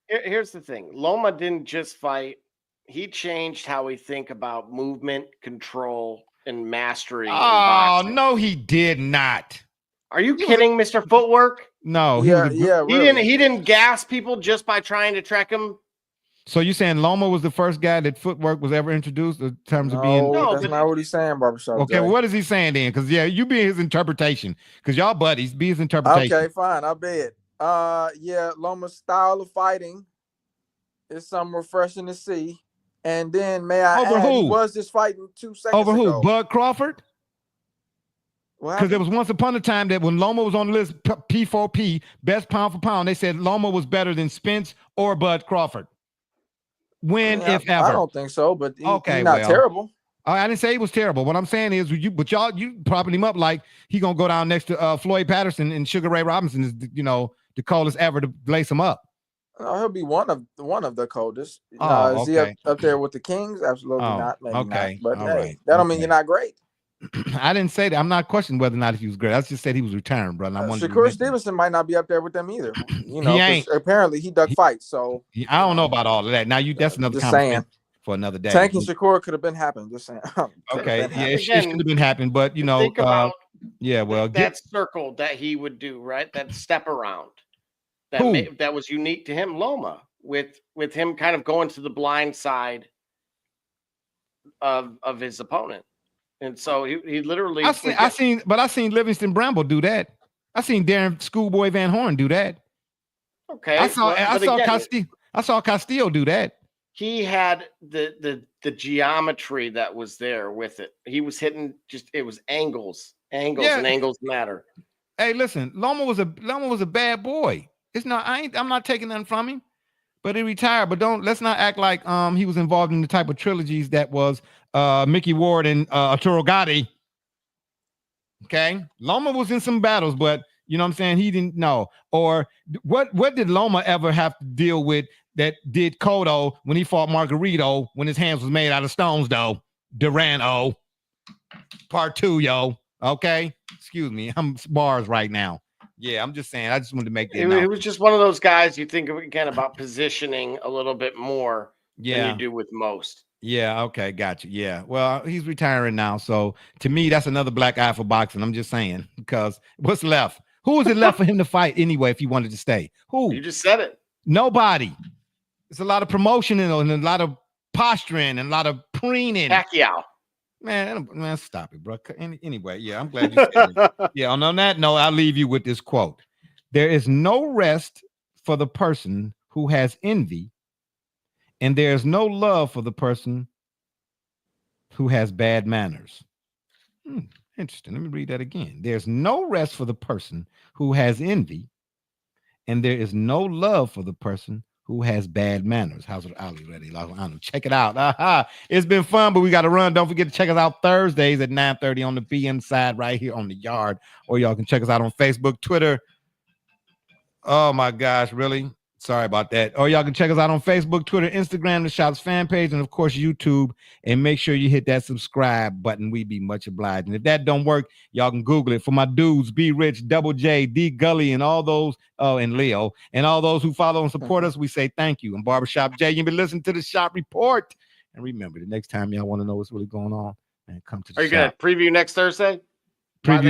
Here's the thing. Loma didn't just fight. He changed how we think about movement, control, and mastery. Oh, no, he did not. Are you kidding, Mr. Footwork? No, really. He didn't gas people just by trying to track him. So you saying Loma was the first guy that footwork was ever introduced in terms of being? No, that's not what he's saying, Barbershop. Okay, well, what is he saying then? Because you be his interpretation. Because y'all buddies, be his interpretation. Okay, fine, I bet. Loma's style of fighting is something refreshing to see. And then may I add, he was just fighting 2 seconds over who? ago. Bud Crawford? Because there was once upon a time that when Loma was on the list, P4P, best pound for pound, they said Loma was better than Spence or Bud Crawford. When, if ever? I don't think so, but he's not terrible. I didn't say he was terrible. What I'm saying is, you propping him up like he gonna go down next to Floyd Patterson and Sugar Ray Robinson is, the coldest ever to lace him up. No, he'll be one of the coldest. Is he up there with the Kings? Absolutely not. Maybe not. But right. That don't mean you're not great. I didn't say that. I'm not questioning whether or not he was great. I just said he was retiring, brother. Shakur Stevenson might not be up there with them either. He ain't. Apparently he ducked fights. So I don't know about all of that. Now that's another conversation for another day. Tanking Shakur could have been happening. Just saying. Okay, it should have been happening, but think about that circle that he would do, right? That step around. That was unique to him, Loma, with him kind of going to the blind side of his opponent. And so he literally I seen Livingston Bramble do that. I seen Darren Schoolboy Van Horn do that. Okay. I saw Castillo do that. He had the geometry that was there with it. He was hitting it was angles. And angles matter. Hey, listen, Loma was a bad boy. It's not I'm not taking nothing from him. But he retired. But let's not act like he was involved in the type of trilogies that was Mickey Ward and Arturo Gatti. Okay, Loma was in some battles, but you know what I'm saying, he didn't know. Or what did Loma ever have to deal with that did Cotto when he fought Margarito when his hands was made out of stones? Though Durano, part 2, yo. Okay, excuse me, I'm bars right now. Yeah, I'm just saying. I just wanted to make that. It was just one of those guys you think again about positioning a little bit more than you do with most. Yeah. Okay. Gotcha. Yeah. Well, he's retiring now, so to me, that's another black eye for boxing. I'm just saying, because what's left? Who was it left for him to fight anyway if he wanted to stay? Who? You just said it. Nobody. It's a lot of promotion and a lot of posturing and a lot of preening. Pacquiao. Man, stop it, bro. Anyway, yeah, I'm glad you said it. Yeah, on that note, I'll leave you with this quote. There is no rest for the person who has envy, and there's no love for the person who has bad manners. Interesting. Let me read that again. There's no rest for the person who has envy, and there is no love for the person who has bad manners. How's it, Ali? Ready? Check it out. Aha. It's been fun, but we got to run. Don't forget to check us out Thursdays at 9:30 on the PM side right here on the yard, or y'all can check us out on Facebook, Twitter. Oh my gosh, really? Sorry about that. Or y'all can check us out on Facebook, Twitter, Instagram, the Shop's fan page, and of course YouTube. And make sure you hit that subscribe button. We'd be much obliged. And if that don't work, y'all can Google it. For my dudes, B Rich, Double J, D Gully, and all those, and Leo, and all those who follow and support us, we say thank you. And Barbershop J, you've been listening to the Shop Report. And remember, the next time y'all want to know what's really going on, man, come to the shop. Are you going to preview next Thursday? Tune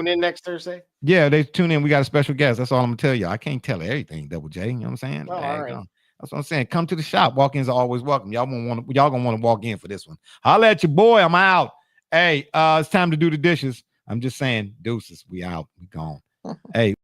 in next Thursday. Yeah, they tune in. We got a special guest. That's all I'm gonna tell you. I can't tell everything, Double J. You know what I'm saying? Oh, all right. That's what I'm saying. Come to the shop. Walk-ins are always welcome. Y'all gonna want to walk in for this one. Holla at your boy. I'm out. Hey, it's time to do the dishes. I'm just saying, deuces. We out. We gone. Hey.